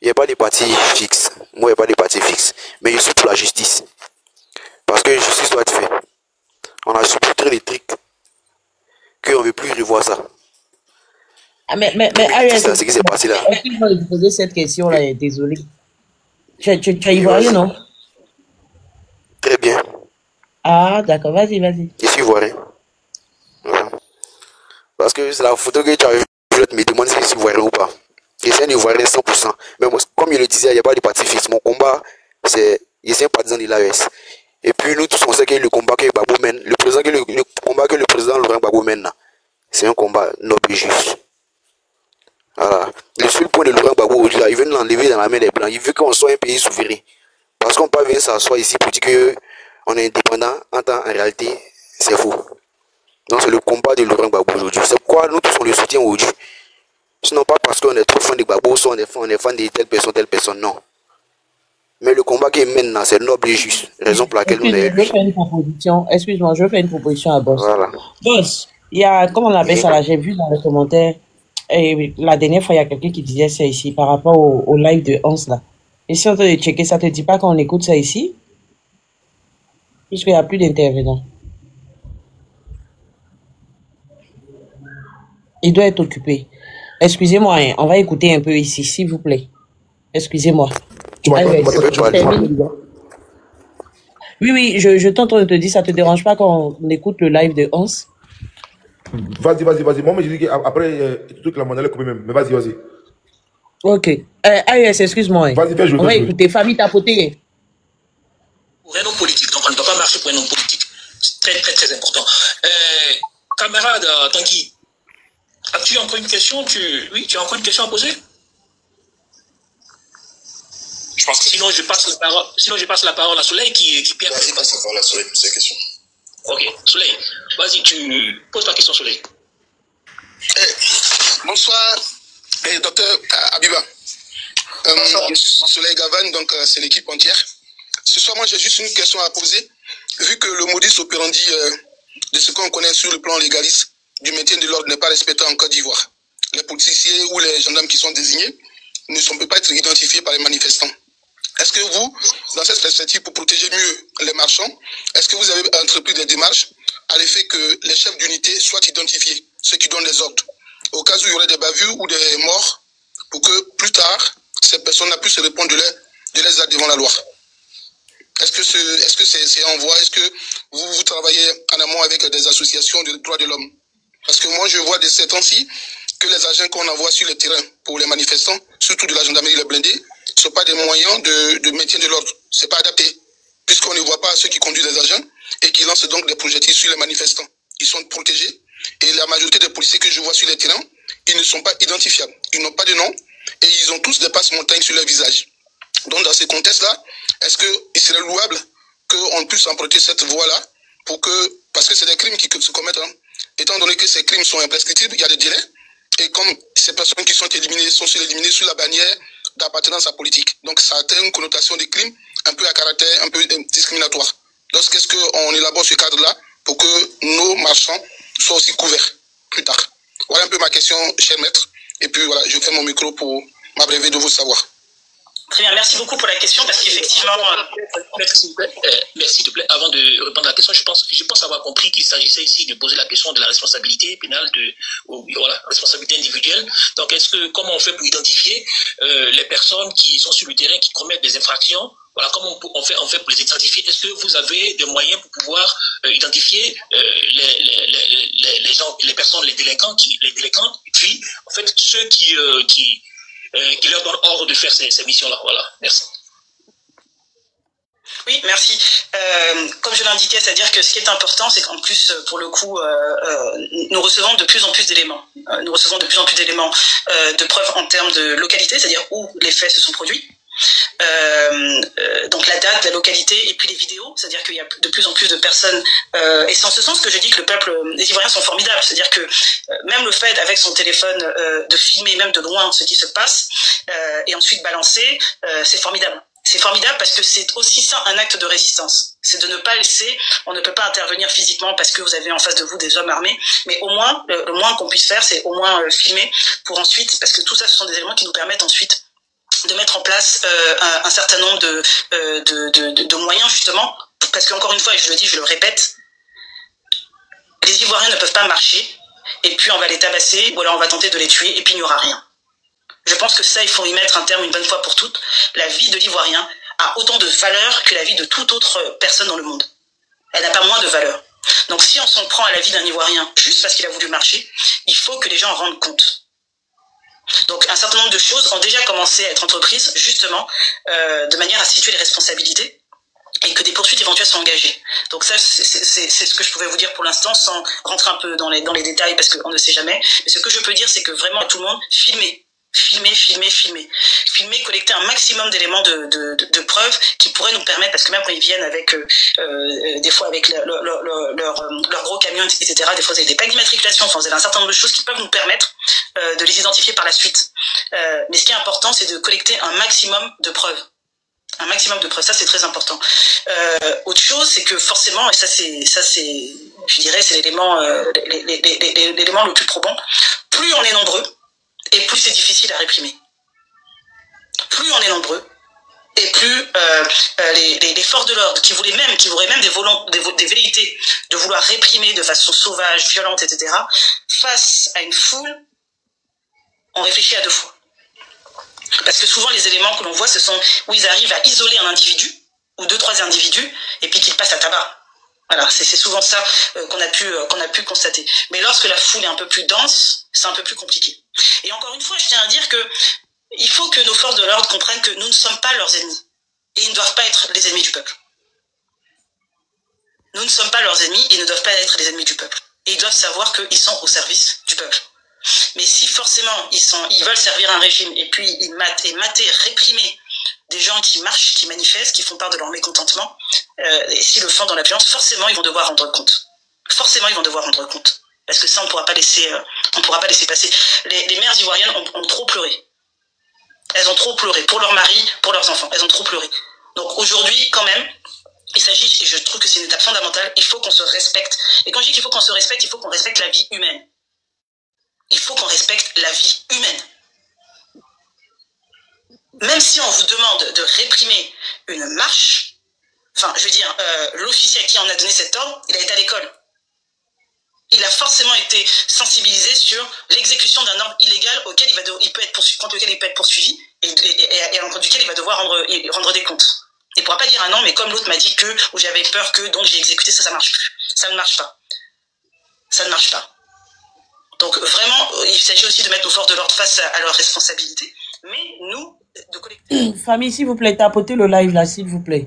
il n'y a pas de parti fixe. Moi, il n'y a pas de parti fixe. Mais je suis pour la justice. Parce que justice doit être faite. On a supporté les trucs qu'on ne veut plus revoir ça. Ah, mais Ariel, c'est ce qui s'est passé là. Est-ce que je vais te poser cette question-là? Désolé. Tu es ivoirien, non? Très bien. Ah, d'accord. Vas-y. Je suis ivoirien. Voilà. Parce que c'est la photo que tu as vue, je me demande si je suis ivoirien ou pas. Je suis un ivoirien 100%. Mais moi, comme je le disais, il n'y a pas de parti fixe. Mon combat, c'est... Je suis un partisan de l'AES. Et puis nous tous, on sait que le combat que Gbagbo mène, le combat que le président Laurent Gbagbo mène, c'est un combat noble et juste. Voilà. Le seul point de Laurent Gbagbo, il veut nous l'enlever dans la main des Blancs. Il veut qu'on soit un pays souverain. Parce qu'on ne peut pas venir s'asseoir ici pour dire que on est indépendant, en réalité, c'est faux. Donc c'est le combat de Laurent Gbagbo aujourd'hui. C'est pourquoi nous tous on le soutient aujourd'hui. Sinon pas parce qu'on est trop fan de Gbagbo, soit on est fan de telle personne, non. Mais le combat qu'il mène là, c'est noble et juste. Raison pour laquelle nous Je fais une proposition. Excuse-moi, je fais une proposition à Boss. Voilà. Boss, il y a, comment on appelle ça là, j'ai vu dans les commentaires, et la dernière fois, il y a quelqu'un qui disait ça ici par rapport au live de Hans là. Et si on te checker, ça te dit pas qu'on écoute ça ici? Puisqu'il n'y a plus d'intervenants. Il doit être occupé. Excusez-moi, hein, on va écouter un peu ici, s'il vous plaît. Excusez-moi. Oui, je t'entends te dire, ça te dérange pas quand on écoute le live de Hans? Vas-y. Moi, mais je dis qu'après, tout la monnaie, même. Mais vas-y. Ok. Excuse-moi. Hein. Vas-y, fais jouer. On va écouter Famille Tapoté. Pour un homme politique, donc on ne peut pas marcher pour un homme politique. C'est très important. Camarade Tanguy, as-tu encore une question? Oui, tu as encore une question à poser? Je pense que sinon je passe la parole à Soleil qui perd. Vas-y, passe la parole à Soleil pour ces questions. Ok, Soleil, vas-y, tu poses ta question, Soleil. Bonsoir, docteur Abiba. Soleil Gavan, donc c'est l'équipe entière. Ce soir, moi j'ai juste une question à poser. Vu que le modus operandi de ce qu'on connaît sur le plan légaliste du maintien de l'ordre n'est pas respecté en Côte d'Ivoire, les policiers ou les gendarmes qui sont désignés ne peuvent pas être identifiés par les manifestants. Est-ce que vous, dans cette perspective, pour protéger mieux les marchands, est-ce que vous avez entrepris des démarches à l'effet que les chefs d'unité soient identifiés, ceux qui donnent les ordres, au cas où il y aurait des bavures ou des morts, pour que plus tard, ces personnes puissent se répondre de leurs actes devant la loi? Est-ce que c'est en voie? Est-ce que vous travaillez en amont avec des associations de droits de l'homme? Parce que moi, je vois de ces temps-ci que les agents qu'on envoie sur le terrain pour les manifestants, surtout de la gendarmerie, les blindés, ne sont pas des moyens de maintien de l'ordre. Ce n'est pas adapté, puisqu'on ne voit pas ceux qui conduisent les agents et qui lancent donc des projectiles sur les manifestants. Ils sont protégés et la majorité des policiers que je vois sur les terrains, ils ne sont pas identifiables. Ils n'ont pas de nom et ils ont tous des passe-montagnes sur leur visage. Donc dans ce contexte-là, est-ce qu'il serait louable qu'on puisse emprunter cette voie-là parce que c'est des crimes qui se commettent, hein. Étant donné que ces crimes sont imprescriptibles, il y a des délais, et comme ces personnes qui sont éliminées sous la bannière d'appartenance à politique. Donc ça a une connotation de crime un peu à caractère un peu discriminatoire. Donc qu'est-ce qu'on élabore ce cadre-là pour que nos marchands soient aussi couverts plus tard? Voilà un peu ma question, cher maître. Et puis voilà, je fais mon micro pour m'abréver de vos savoirs. Très bien, merci beaucoup pour la question, parce qu'effectivement, s'il te plaît, avant de répondre à la question, je pense avoir compris qu'il s'agissait ici de poser la question de la responsabilité pénale, responsabilité individuelle. Donc, comment on fait pour identifier les personnes qui sont sur le terrain, qui commettent des infractions? Voilà, comment on fait pour les identifier? Est-ce que vous avez des moyens pour pouvoir identifier les gens, les personnes, les délinquants, et puis, en fait, ceux qui leur donnent ordre de faire ces missions-là. Voilà, merci. Oui, merci. Comme je l'indiquais, c'est-à-dire que ce qui est important, c'est qu'en plus, pour le coup, nous recevons de plus en plus d'éléments. Nous recevons de plus en plus d'éléments de preuves en termes de localité, c'est-à-dire où les faits se sont produits. Donc la date, la localité et puis les vidéos, c'est-à-dire qu'il y a de plus en plus de personnes et c'est en ce sens que je dis que les Ivoiriens sont formidables, c'est-à-dire que même le fait avec son téléphone de filmer même de loin ce qui se passe et ensuite balancer, c'est formidable. C'est formidable parce que c'est aussi ça un acte de résistance. C'est de ne pas laisser, on ne peut pas intervenir physiquement parce que vous avez en face de vous des hommes armés, mais au moins, le moins qu'on puisse faire, c'est au moins filmer pour ensuite, parce que tout ça, ce sont des éléments qui nous permettent ensuite de mettre en place un certain nombre de moyens justement, parce qu'encore une fois, et je le dis, je le répète, les Ivoiriens ne peuvent pas marcher, et puis on va les tabasser, ou alors on va tenter de les tuer, et puis il n'y aura rien. Je pense que ça, il faut y mettre un terme une bonne fois pour toutes. La vie de l'Ivoirien a autant de valeur que la vie de toute autre personne dans le monde. Elle n'a pas moins de valeur. Donc si on s'en prend à la vie d'un Ivoirien juste parce qu'il a voulu marcher, il faut que les gens en rendent compte. Donc un certain nombre de choses ont déjà commencé à être entreprises justement de manière à situer les responsabilités et que des poursuites éventuelles sont engagées. Donc ça, c'est ce que je pouvais vous dire pour l'instant sans rentrer un peu dans les détails parce qu'on ne sait jamais. Mais ce que je peux dire, c'est que vraiment tout le monde, filmez. Filmer, collecter un maximum d'éléments de preuves qui pourraient nous permettre, parce que même quand ils viennent avec, des fois avec leur gros camion, etc., des fois vous avez des plaques d'immatriculation, enfin vous avez un certain nombre de choses qui peuvent nous permettre de les identifier par la suite. Mais ce qui est important, c'est de collecter un maximum de preuves. Un maximum de preuves, ça c'est très important. Autre chose, c'est que forcément, et ça c'est, je dirais, c'est l'élément le plus probant, plus on est nombreux, et plus c'est difficile à réprimer. Plus on est nombreux, et plus les forces de l'ordre qui auraient même des velléités de vouloir réprimer de façon sauvage, violente, etc., face à une foule, on réfléchit à deux fois. Parce que souvent les éléments que l'on voit, ce sont où ils arrivent à isoler un individu, ou 2-3 individus, et puis qu'ils passent à tabac. Voilà, c'est souvent ça qu'on a pu constater. Mais lorsque la foule est un peu plus dense, c'est un peu plus compliqué. Et encore une fois, je tiens à dire que il faut que nos forces de l'ordre comprennent que nous ne sommes pas leurs ennemis. Et ils ne doivent pas être les ennemis du peuple. Nous ne sommes pas leurs ennemis, ils ne doivent pas être les ennemis du peuple. Et ils doivent savoir qu'ils sont au service du peuple. Mais si forcément ils veulent servir un régime et puis ils mater, réprimer des gens qui marchent, qui manifestent, qui font part de leur mécontentement, et s'ils le font dans la violence, forcément ils vont devoir rendre compte. Forcément ils vont devoir rendre compte. Parce que ça on ne pourra pas laisser passer. Les mères ivoiriennes ont trop pleuré. Elles ont trop pleuré pour leurs maris, pour leurs enfants. Elles ont trop pleuré. Donc aujourd'hui, quand même, il s'agit, et je trouve que c'est une étape fondamentale, il faut qu'on se respecte. Et quand je dis qu'il faut qu'on se respecte, il faut qu'on respecte la vie humaine. Il faut qu'on respecte la vie humaine. Même si on vous demande de réprimer une marche, enfin, je veux dire, l'officier à qui on a donné cet ordre, il a été à l'école. Il a forcément été sensibilisé sur l'exécution d'un ordre illégal auquel contre lequel il peut être poursuivi et à l'encontre duquel il va devoir rendre des comptes. Il ne pourra pas dire non, mais comme l'autre m'a dit ou j'avais peur donc j'ai exécuté ça marche plus. Ça ne marche pas. Ça ne marche pas. Donc vraiment, il s'agit aussi de mettre nos forces de l'ordre face à leurs responsabilités, mais nous, de collecter... Famille, s'il vous plaît, tapotez le live là, s'il vous plaît.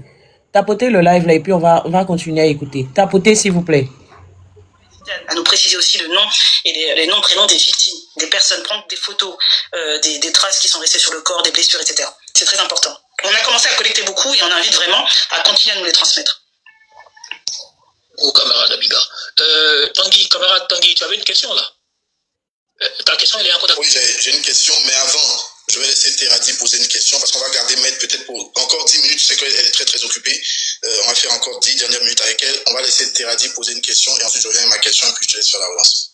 Tapotez le live là et puis on va continuer à écouter. Tapotez, s'il vous plaît. À nous préciser aussi le nom et les noms, prénoms des victimes, des personnes, prendre des photos, des traces qui sont restées sur le corps, des blessures, etc. C'est très important. On a commencé à collecter beaucoup et on invite vraiment à continuer à nous les transmettre. Oh, camarade Abiga. Camarade Tanguy, tu avais une question là? Ta question, elle est encore d'accord. Oui, j'ai une question, mais avant, je vais laisser Teradi poser une question parce qu'on va garder Maître peut-être pour encore 10 minutes. Je sais qu'elle est très très occupée. On va faire encore 10 dernières minutes avec elle. On va laisser Teradi poser une question et ensuite je reviens avec ma question et puis je te laisse faire la relance.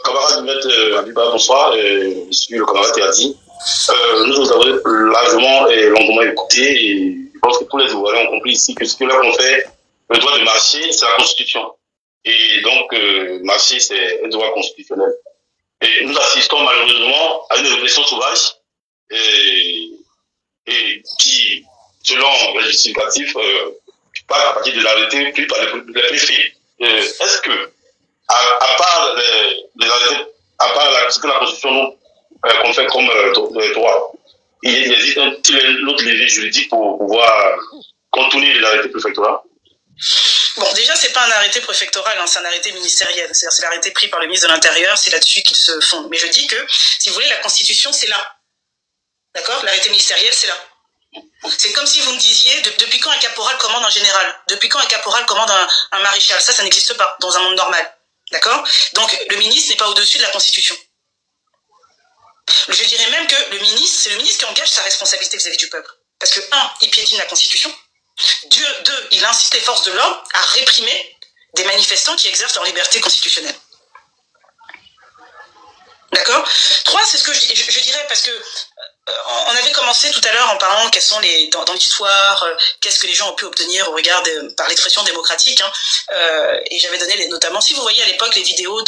Camarade Maître Abiba, bonsoir. Je suis le camarade Teradi. Nous vous avons largement et longuement écouté et je pense que tous les Ivoiriens ont compris ici que ce que là on fait, le droit de marcher, c'est la Constitution. Et donc, marcher, c'est un droit constitutionnel. Et nous assistons malheureusement à une répression sauvage et qui, selon les justificatifs, part à partir de l'arrêté pris par les préfets. Est-ce que, à part les arrêtés, à part ce que la Constitution nous confère comme droit, il existe un autre levier juridique pour pouvoir contourner les arrêtés préfectoraux? Bon, déjà, c'est pas un arrêté préfectoral, hein, c'est un arrêté ministériel. C'est-à-dire, c'est l'arrêté pris par le ministre de l'Intérieur, c'est là-dessus qu'ils se fondent. Mais je dis que, si vous voulez, la Constitution, c'est là. D'accord? L'arrêté ministériel, c'est là. C'est comme si vous me disiez, depuis quand un caporal commande un général? Depuis quand un caporal commande un maréchal? Ça n'existe pas dans un monde normal. D'accord? Donc, le ministre n'est pas au-dessus de la Constitution. Je dirais même que le ministre, c'est le ministre qui engage sa responsabilité vis-à-vis du peuple. Parce que, 1, il piétine la Constitution. 2, il incite les forces de l'ordre à réprimer des manifestants qui exercent leur liberté constitutionnelle. D'accord? 3, c'est ce que je dirais, parce que on avait commencé tout à l'heure en parlant quels sont dans l'histoire, qu'est-ce que les gens ont pu obtenir au regard par l'expression démocratique, hein, et j'avais donné notamment, si vous voyez à l'époque les vidéos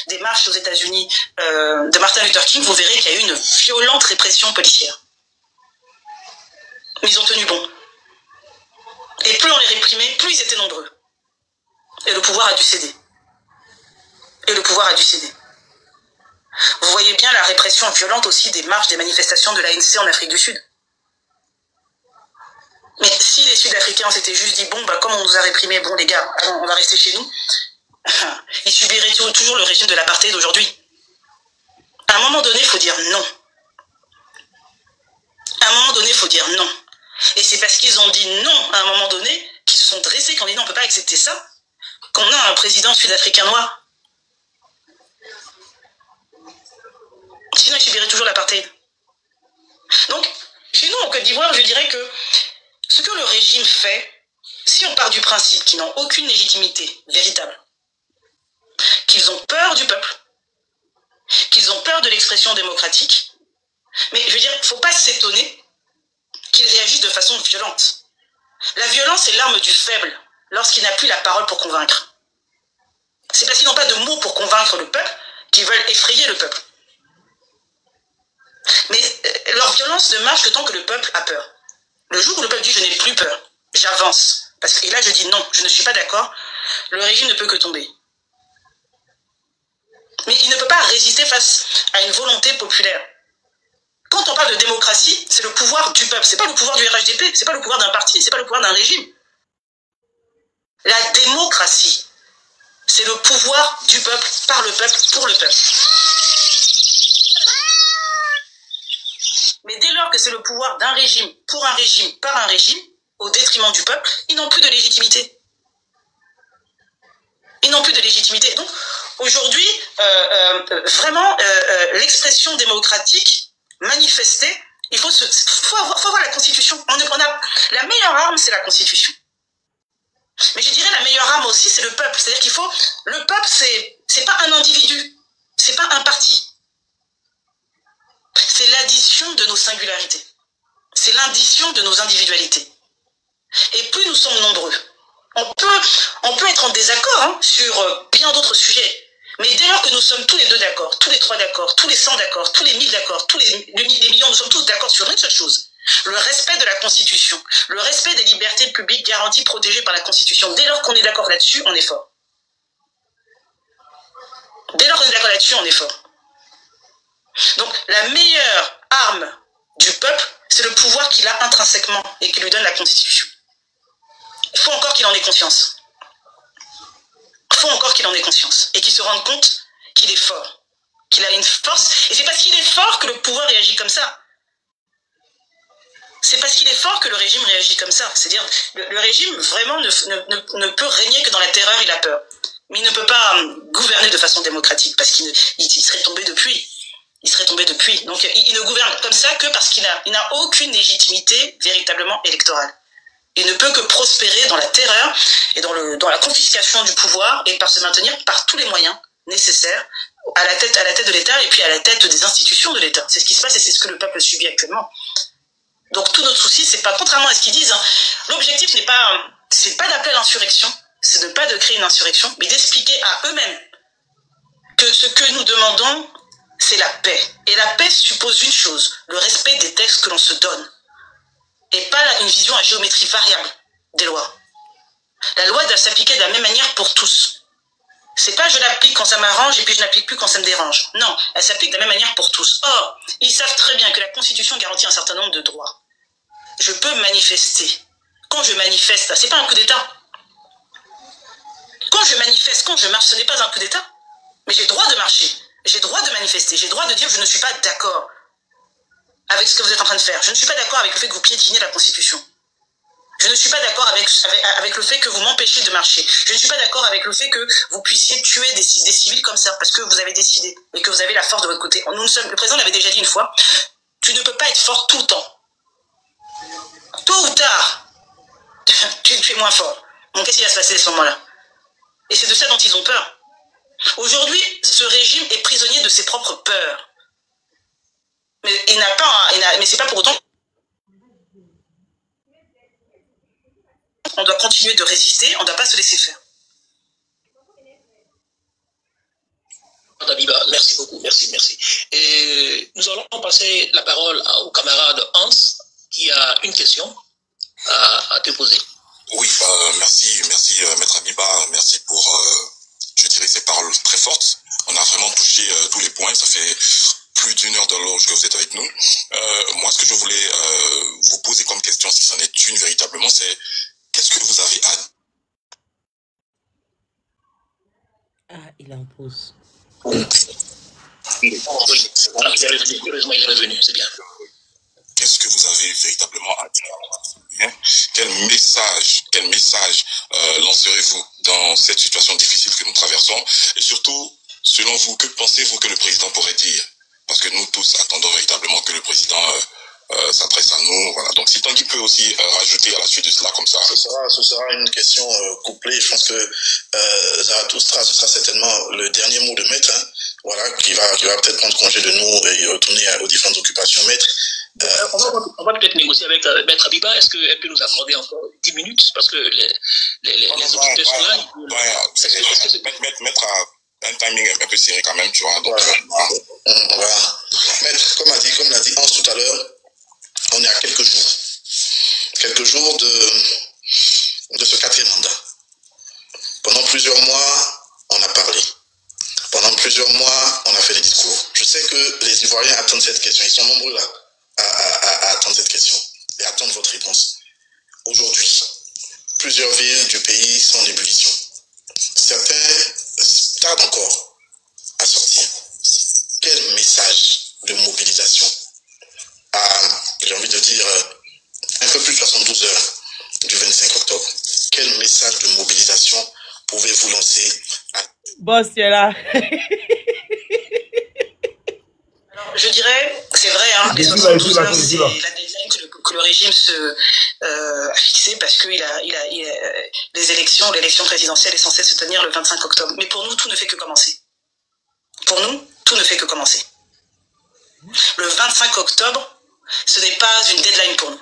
des marches aux États-Unis de Martin Luther King, vous verrez qu'il y a eu une violente répression policière. Mais ils ont tenu bon. Et plus on les réprimait, plus ils étaient nombreux. Et le pouvoir a dû céder. Vous voyez bien la répression violente aussi des marches, des manifestations de l'ANC en Afrique du Sud. Mais si les Sud-Africains s'étaient juste dit, bon, bah, comme on nous a réprimés, bon, les gars, on va rester chez nous, ils subiraient toujours le régime de l'apartheid d'aujourd'hui. À un moment donné, il faut dire non. À un moment donné, il faut dire non. Et c'est parce qu'ils ont dit non à un moment donné, qu'ils se sont dressés, qu'on dit non, on ne peut pas accepter ça, qu'on a un président sud-africain noir. Sinon, il subirait toujours l'apartheid. Donc, chez nous, en Côte d'Ivoire, je dirais que ce que le régime fait, si on part du principe qu'ils n'ont aucune légitimité véritable, qu'ils ont peur du peuple, qu'ils ont peur de l'expression démocratique, mais je veux dire, il ne faut pas s'étonner qu'ils réagissent de façon violente. La violence est l'arme du faible lorsqu'il n'a plus la parole pour convaincre. C'est parce qu'ils n'ont pas de mots pour convaincre le peuple qu'ils veulent effrayer le peuple. Mais leur violence ne marche que tant que le peuple a peur. Le jour où le peuple dit « je n'ai plus peur », j'avance. Et là je dis « non, je ne suis pas d'accord », le régime ne peut que tomber. Mais il ne peut pas résister face à une volonté populaire. Quand on parle de démocratie, c'est le pouvoir du peuple. C'est pas le pouvoir du RHDP, c'est pas le pouvoir d'un parti, c'est pas le pouvoir d'un régime. La démocratie, c'est le pouvoir du peuple, par le peuple, pour le peuple. Mais dès lors que c'est le pouvoir d'un régime, pour un régime, par un régime, au détriment du peuple, ils n'ont plus de légitimité. Ils n'ont plus de légitimité. Donc, aujourd'hui, vraiment, l'expression démocratique, manifestée, il faut avoir la Constitution. La meilleure arme, c'est la Constitution. Mais je dirais la meilleure arme aussi, c'est le peuple. C'est-à-dire qu'il faut... Le peuple, c'est pas un individu, c'est pas un parti. C'est l'addition de nos singularités. C'est l'addition de nos individualités. Et plus nous sommes nombreux, on peut être en désaccord sur bien d'autres sujets. Mais dès lors que nous sommes tous les deux d'accord, tous les trois d'accord, tous les 100 d'accord, tous les 1000 d'accord, tous les millions, nous sommes tous d'accord sur une seule chose. Le respect de la Constitution, le respect des libertés publiques garanties, protégées par la Constitution. Dès lors qu'on est d'accord là-dessus, on est fort. Dès lors qu'on est d'accord là-dessus, on est fort. Donc, la meilleure arme du peuple, c'est le pouvoir qu'il a intrinsèquement et qui lui donne la Constitution. Il faut encore qu'il en ait conscience. Il faut encore qu'il en ait conscience et qu'il se rende compte qu'il est fort, qu'il a une force. Et c'est parce qu'il est fort que le pouvoir réagit comme ça. C'est parce qu'il est fort que le régime réagit comme ça. C'est-à-dire, le régime vraiment ne peut régner que dans la terreur et la peur. Mais il ne peut pas gouverner de façon démocratique parce qu'il serait tombé depuis. Il serait tombé depuis. Donc, il ne gouverne comme ça que parce qu'il n'a aucune légitimité véritablement électorale. Il ne peut que prospérer dans la terreur et dans la confiscation du pouvoir et par se maintenir par tous les moyens nécessaires à la tête de l'État et puis à la tête des institutions de l'État. C'est ce qui se passe et c'est ce que le peuple subit actuellement. Donc tout notre souci, c'est pas, contrairement à ce qu'ils disent, l'objectif c'est pas d'appeler à l'insurrection, c'est pas de créer une insurrection, mais d'expliquer à eux-mêmes que ce que nous demandons, c'est la paix. Et la paix suppose une chose, le respect des textes que l'on se donne. Et pas une vision à géométrie variable des lois. La loi doit s'appliquer de la même manière pour tous. C'est pas je l'applique quand ça m'arrange et puis je n'applique plus quand ça me dérange. Non, elle s'applique de la même manière pour tous. Or, ils savent très bien que la Constitution garantit un certain nombre de droits. Je peux manifester. Quand je manifeste, c'est pas un coup d'État. Quand je manifeste, quand je marche, ce n'est pas un coup d'État. Mais j'ai le droit de marcher. J'ai le droit de manifester. J'ai le droit de dire que je ne suis pas d'accord avec ce que vous êtes en train de faire. Je ne suis pas d'accord avec le fait que vous piétinez la Constitution. Je ne suis pas d'accord avec le fait que vous m'empêchez de marcher. Je ne suis pas d'accord avec le fait que vous puissiez tuer des civils comme ça, parce que vous avez décidé et que vous avez la force de votre côté. Le président l'avait déjà dit une fois, tu ne peux pas être fort tout le temps. Tôt ou tard, tu es moins fort. Donc qu'est-ce qui va se passer à ce moment-là? Et c'est de ça dont ils ont peur. Aujourd'hui, ce régime est prisonnier de ses propres peurs. Mais c'est pas pour autant on doit continuer de résister, on ne doit pas se laisser faire. Dabiba, merci beaucoup, merci. Et nous allons passer la parole au camarade Hans qui a une question à te poser. Oui, merci Maître Abiba, merci pour, je dirais, ces paroles très fortes. On a vraiment touché tous les points, ça fait plus d'une heure de l'orge que vous êtes avec nous. Moi, ce que je voulais vous poser comme question, si c'en est une véritablement, c'est qu'est-ce que vous avez à... Ah, il est en pause. C'est Ah, il est revenu, heureusement il est revenu, c'est bien. Qu'est-ce que vous avez véritablement à dire? Quel message lancerez-vous dans cette situation difficile que nous traversons? Et surtout, selon vous, que pensez-vous que le président pourrait dire? Parce que nous tous attendons véritablement que le président s'adresse à nous. Voilà. Donc si Tanguy peut aussi rajouter à la suite de cela comme ça. Ce sera une question couplée. Je pense que Zarathustra, ce sera certainement le dernier mot de Maître, hein, voilà, qui va peut-être prendre congé de nous et retourner aux différentes occupations. Maître. On va peut-être négocier avec Maître Abiba. Est-ce qu'elle peut nous accorder encore 10 minutes? Parce que les auditeurs sont là. Mettre un timing un peu serré quand même, tu vois. Donc, voilà. Maître, comme l'a dit Hans tout à l'heure, on est à quelques jours de ce 4e mandat. Pendant plusieurs mois, on a parlé. Pendant plusieurs mois, on a fait des discours. Je sais que les Ivoiriens attendent cette question. Ils sont nombreux là à attendre cette question et attendent votre réponse. Aujourd'hui, plusieurs villes du pays sont en ébullition. Certains tardent encore à sortir. Quel message de mobilisation à, j'ai envie de dire, un peu plus de 72 heures du 25 octobre. Quel message de mobilisation pouvez-vous lancer Boss, tu es là. Alors, je dirais, c'est vrai, hein, les 72 heures, c'est la deadline que le régime a fixée parce que l'élection présidentielle est censée se tenir le 25 octobre. Mais pour nous, tout ne fait que commencer. Pour nous, tout ne fait que commencer. Le 25 octobre, ce n'est pas une deadline pour nous.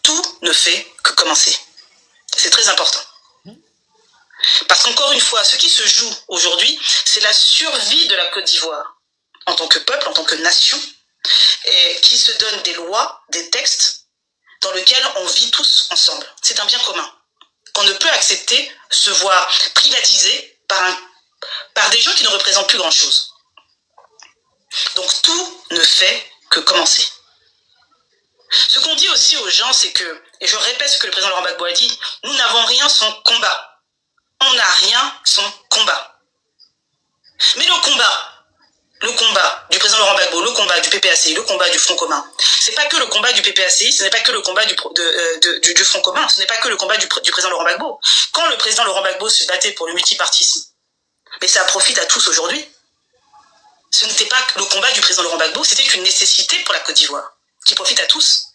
Tout ne fait que commencer. C'est très important. Parce qu'encore une fois, ce qui se joue aujourd'hui, c'est la survie de la Côte d'Ivoire en tant que peuple, en tant que nation, et qui se donne des lois, des textes dans lesquels on vit tous ensemble. C'est un bien commun qu'on ne peut accepter se voir privatisé par des gens qui ne représentent plus grand-chose. Donc tout ne fait que commencer. Ce qu'on dit aussi aux gens, c'est que, et je répète ce que le président Laurent Gbagbo a dit, nous n'avons rien sans combat. On n'a rien sans combat. Mais le combat du président Laurent Gbagbo, le combat du PPACI, le combat du Front commun, c'est pas que le combat du PPACI, ce n'est pas que le combat du Front commun, ce n'est pas que le combat du président Laurent Gbagbo. Quand le président Laurent Gbagbo se battait pour le multipartisme, mais ça profite à tous aujourd'hui, ce n'était pas le combat du président Laurent Gbagbo, c'était une nécessité pour la Côte d'Ivoire, qui profite à tous.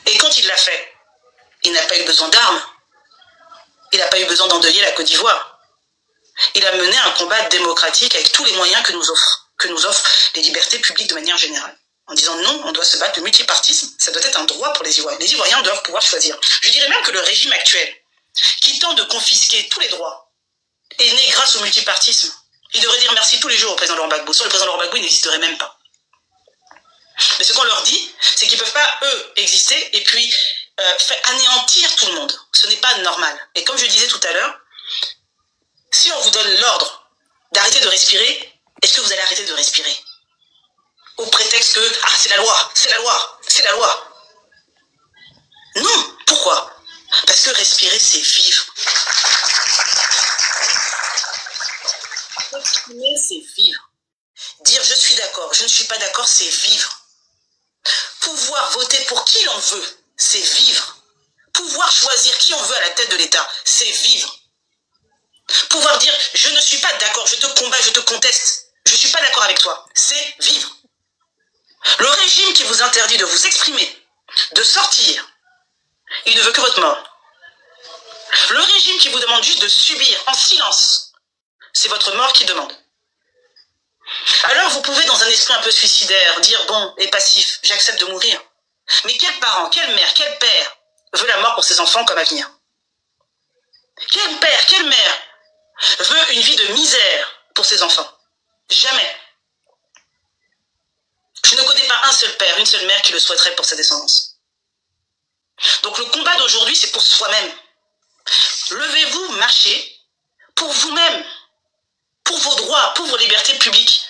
Et quand il l'a fait, il n'a pas eu besoin d'armes. Il n'a pas eu besoin d'endeuiller la Côte d'Ivoire. Il a mené un combat démocratique avec tous les moyens que nous offrent les libertés publiques de manière générale. En disant non, on doit se battre, le multipartisme, ça doit être un droit pour les Ivoiriens. Les Ivoiriens doivent pouvoir choisir. Je dirais même que le régime actuel, qui tente de confisquer tous les droits, est né grâce au multipartisme. Il devrait dire merci tous les jours au président Laurent Gbagbo. Sans le président Laurent Gbagbo, il n'existerait même pas. Mais ce qu'on leur dit, c'est qu'ils ne peuvent pas, eux, exister et puis anéantir tout le monde. Ce n'est pas normal. Et comme je disais tout à l'heure, si on vous donne l'ordre d'arrêter de respirer, est-ce que vous allez arrêter de respirer? Au prétexte que, c'est la loi, c'est la loi, c'est la loi. Non, pourquoi? Parce que respirer, c'est vivre. Exprimer, c'est vivre. Dire je suis d'accord, je ne suis pas d'accord, c'est vivre. Pouvoir voter pour qui l'on veut, c'est vivre. Pouvoir choisir qui on veut à la tête de l'État, c'est vivre. Pouvoir dire je ne suis pas d'accord, je te combats, je te conteste, je ne suis pas d'accord avec toi, c'est vivre. Le régime qui vous interdit de vous exprimer, de sortir, il ne veut que votre mort. Le régime qui vous demande juste de subir en silence, c'est votre mort qu'il demande. Alors vous pouvez dans un esprit un peu suicidaire dire bon et passif, j'accepte de mourir. Mais quel parent, quelle mère, quel père veut la mort pour ses enfants comme avenir? Quel père, quelle mère veut une vie de misère pour ses enfants? Jamais. Je ne connais pas un seul père, une seule mère qui le souhaiterait pour sa descendance. Donc le combat d'aujourd'hui, c'est pour soi-même. Levez-vous, marchez pour vous-même, pour vos droits, pour vos libertés publiques,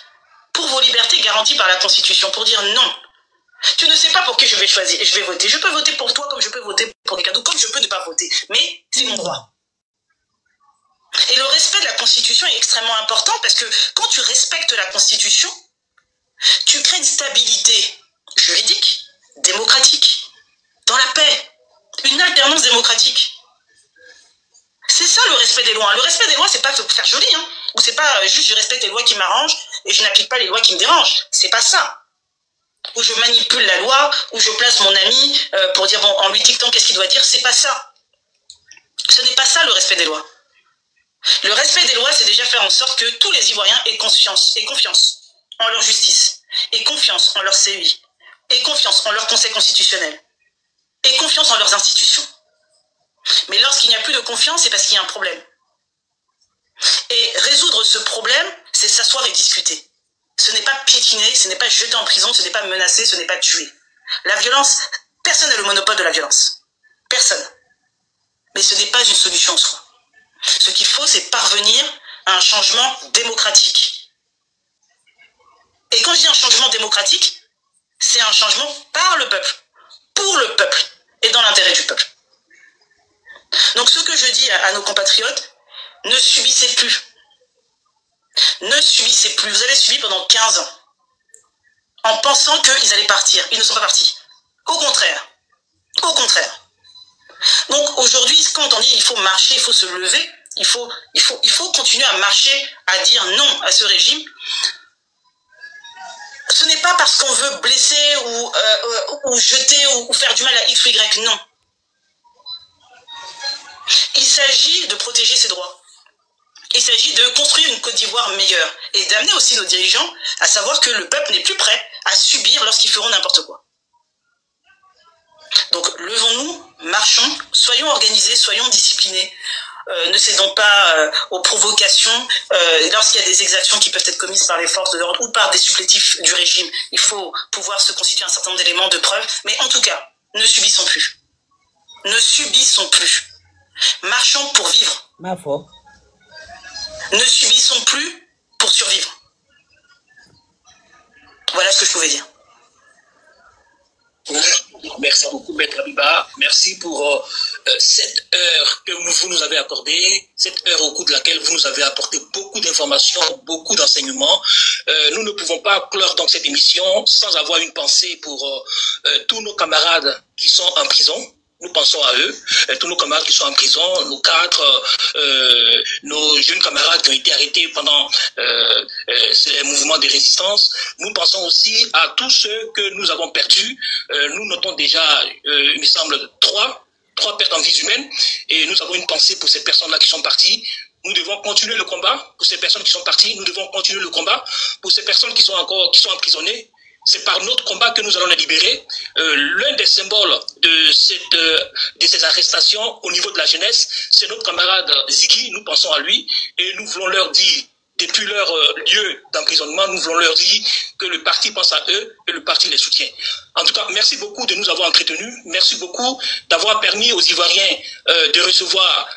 pour vos libertés garanties par la Constitution, pour dire non. Tu ne sais pas pour qui je vais choisir, je vais voter. Je peux voter pour toi comme je peux voter pour quelqu'un d'autre, comme je peux ne pas voter. Mais c'est mon droit. Et le respect de la Constitution est extrêmement important parce que quand tu respectes la Constitution, Tu crées une stabilité juridique, démocratique, dans la paix, une alternance démocratique. C'est ça le respect des lois. Le respect des lois, c'est pas faire joli, hein. Ou c'est pas juste je respecte les lois qui m'arrangent et je n'applique pas les lois qui me dérangent. C'est pas ça. Ou je manipule la loi, ou je place mon ami pour dire bon, en lui dictant qu'est-ce qu'il doit dire. C'est pas ça. Ce n'est pas ça le respect des lois. Le respect des lois, c'est déjà faire en sorte que tous les Ivoiriens aient confiance en leur justice, aient confiance en leur CEI, aient confiance en leur conseil constitutionnel, aient confiance en leurs institutions. Mais lorsqu'il n'y a plus de confiance, c'est parce qu'il y a un problème. Et résoudre ce problème, c'est s'asseoir et discuter. Ce n'est pas piétiner, ce n'est pas jeter en prison, ce n'est pas menacer, ce n'est pas tuer. La violence, personne n'a le monopole de la violence. Personne. Mais ce n'est pas une solution en soi. Ce qu'il faut, c'est parvenir à un changement démocratique. Et quand je dis un changement démocratique, c'est un changement par le peuple, pour le peuple et dans l'intérêt du peuple. Donc ce que je dis à nos compatriotes, ne subissez plus. Ne subissez plus. Vous avez subi pendant 15 ans en pensant qu'ils allaient partir. Ils ne sont pas partis. Au contraire. Au contraire. Donc aujourd'hui, quand on dit il faut marcher, il faut se lever, il faut continuer à marcher, à dire non à ce régime. Ce n'est pas parce qu'on veut blesser ou jeter ou faire du mal à X ou Y, non. Il s'agit de protéger ses droits. Il s'agit de construire une Côte d'Ivoire meilleure et d'amener aussi nos dirigeants à savoir que le peuple n'est plus prêt à subir lorsqu'ils feront n'importe quoi. Donc levons-nous, marchons, soyons organisés, soyons disciplinés. Ne cédons pas aux provocations. Lorsqu'il y a des exactions qui peuvent être commises par les forces de l'ordre ou par des supplétifs du régime, il faut pouvoir se constituer un certain nombre d'éléments de preuve. Mais en tout cas, ne subissons plus. Ne subissons plus. Marchons pour vivre. Ma foi. Ne subissons plus pour survivre. Voilà ce que je pouvais dire. Merci beaucoup, Maître Abiba. Merci pour cette heure que vous nous avez accordée, cette heure au cours de laquelle vous nous avez apporté beaucoup d'informations, beaucoup d'enseignements. Nous ne pouvons pas clore donc cette émission sans avoir une pensée pour tous nos camarades qui sont en prison. Nous pensons à eux, tous nos camarades qui sont en prison, nos cadres, nos jeunes camarades qui ont été arrêtés pendant ces mouvements de résistance. Nous pensons aussi à tous ceux que nous avons perdus. Nous notons déjà, il me semble, trois pertes en vie humaine. Et nous avons une pensée pour ces personnes-là qui sont parties. Nous devons continuer le combat pour ces personnes qui sont parties. Nous devons continuer le combat pour ces personnes qui sont emprisonnées. C'est par notre combat que nous allons les libérer. L'un des symboles de ces arrestations au niveau de la jeunesse, c'est notre camarade Ziggy. Nous pensons à lui et nous voulons leur dire, depuis leur lieu d'emprisonnement, nous voulons leur dire que le parti pense à eux et le parti les soutient. En tout cas, merci beaucoup de nous avoir entretenus. Merci beaucoup d'avoir permis aux Ivoiriens de recevoir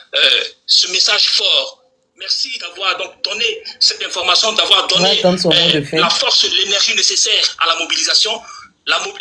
ce message fort. Merci d'avoir donc donné cette information, d'avoir donné la force, l'énergie nécessaire à la mobilisation.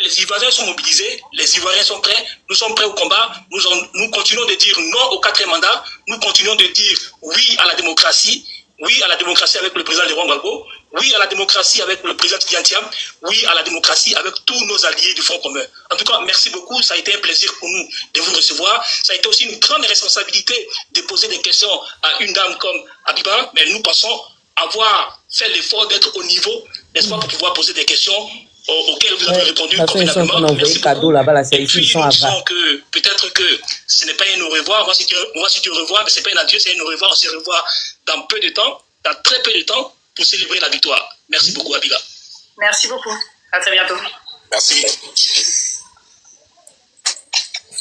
Les Ivoiriens sont mobilisés, les Ivoiriens sont prêts, nous sommes prêts au combat. Nous continuons de dire non au 4e mandat, nous continuons de dire oui à la démocratie avec le président Laurent Gbagbo, oui à la démocratie avec le président Tidiane Thiam, oui à la démocratie avec tous nos alliés du Front commun. En tout cas, merci beaucoup, ça a été un plaisir pour nous de vous recevoir. Ça a été aussi une grande responsabilité de poser des questions à une dame comme Abiba, mais nous pensons avoir fait l'effort d'être au niveau, n'est-ce pas, pour pouvoir poser des questions auxquelles vous avez répondu convenablement. Merci beaucoup. Et puis, nous sens que peut-être que ce n'est pas un au revoir, moi si tu au revoir, mais ce n'est pas un adieu, c'est un au revoir, on se revoit dans peu de temps, dans très peu de temps, pour célébrer la victoire. Merci beaucoup, Abiba. Merci beaucoup. À très bientôt. Merci.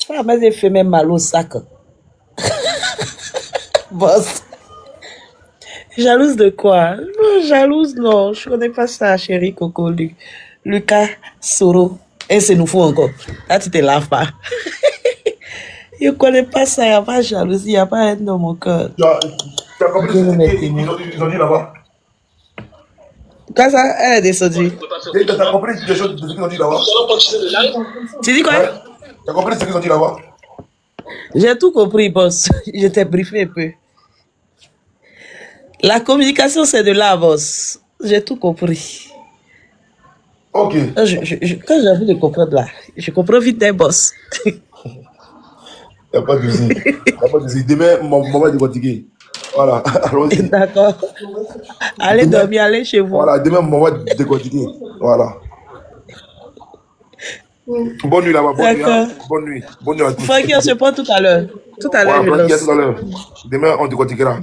Ça m'a fait même mal au sac. Boss. Jalouse de quoi? Non, jalouse, non. Je connais pas ça, chérie Coco. Lucas Soro. Et c'est nous faut encore. Là, tu te laves pas. Je connais pas ça. Il n'y a pas de jalousie. Il n'y a pas haine dans mon cœur. Tu as compris ce qu'ils ont dit là-bas? Quand ça, elle est descendue. Tu as compris ce qu'ils ont dit là-bas? Tu dis quoi? Tu as compris ce qu'ils ont dit là-bas? J'ai tout compris, boss. Je t'ai briefé un peu. La communication, c'est de là, boss. J'ai tout compris. Ok. Quand j'ai envie de comprendre là, je comprends vite des boss. Il n'y a pas de souci. Demain, maman est décortiquée. Voilà, allons-y. D'accord. Allez dormir, allez chez vous. Voilà, demain, maman est décortiquée. Voilà. Bonne nuit là-bas, bonne nuit. Hein. Bonne nuit. Bonne nuit à tous. Francky, on se prend tout à l'heure. Tout à l'heure, voilà, tout à l'heure. Demain, on décortiquera.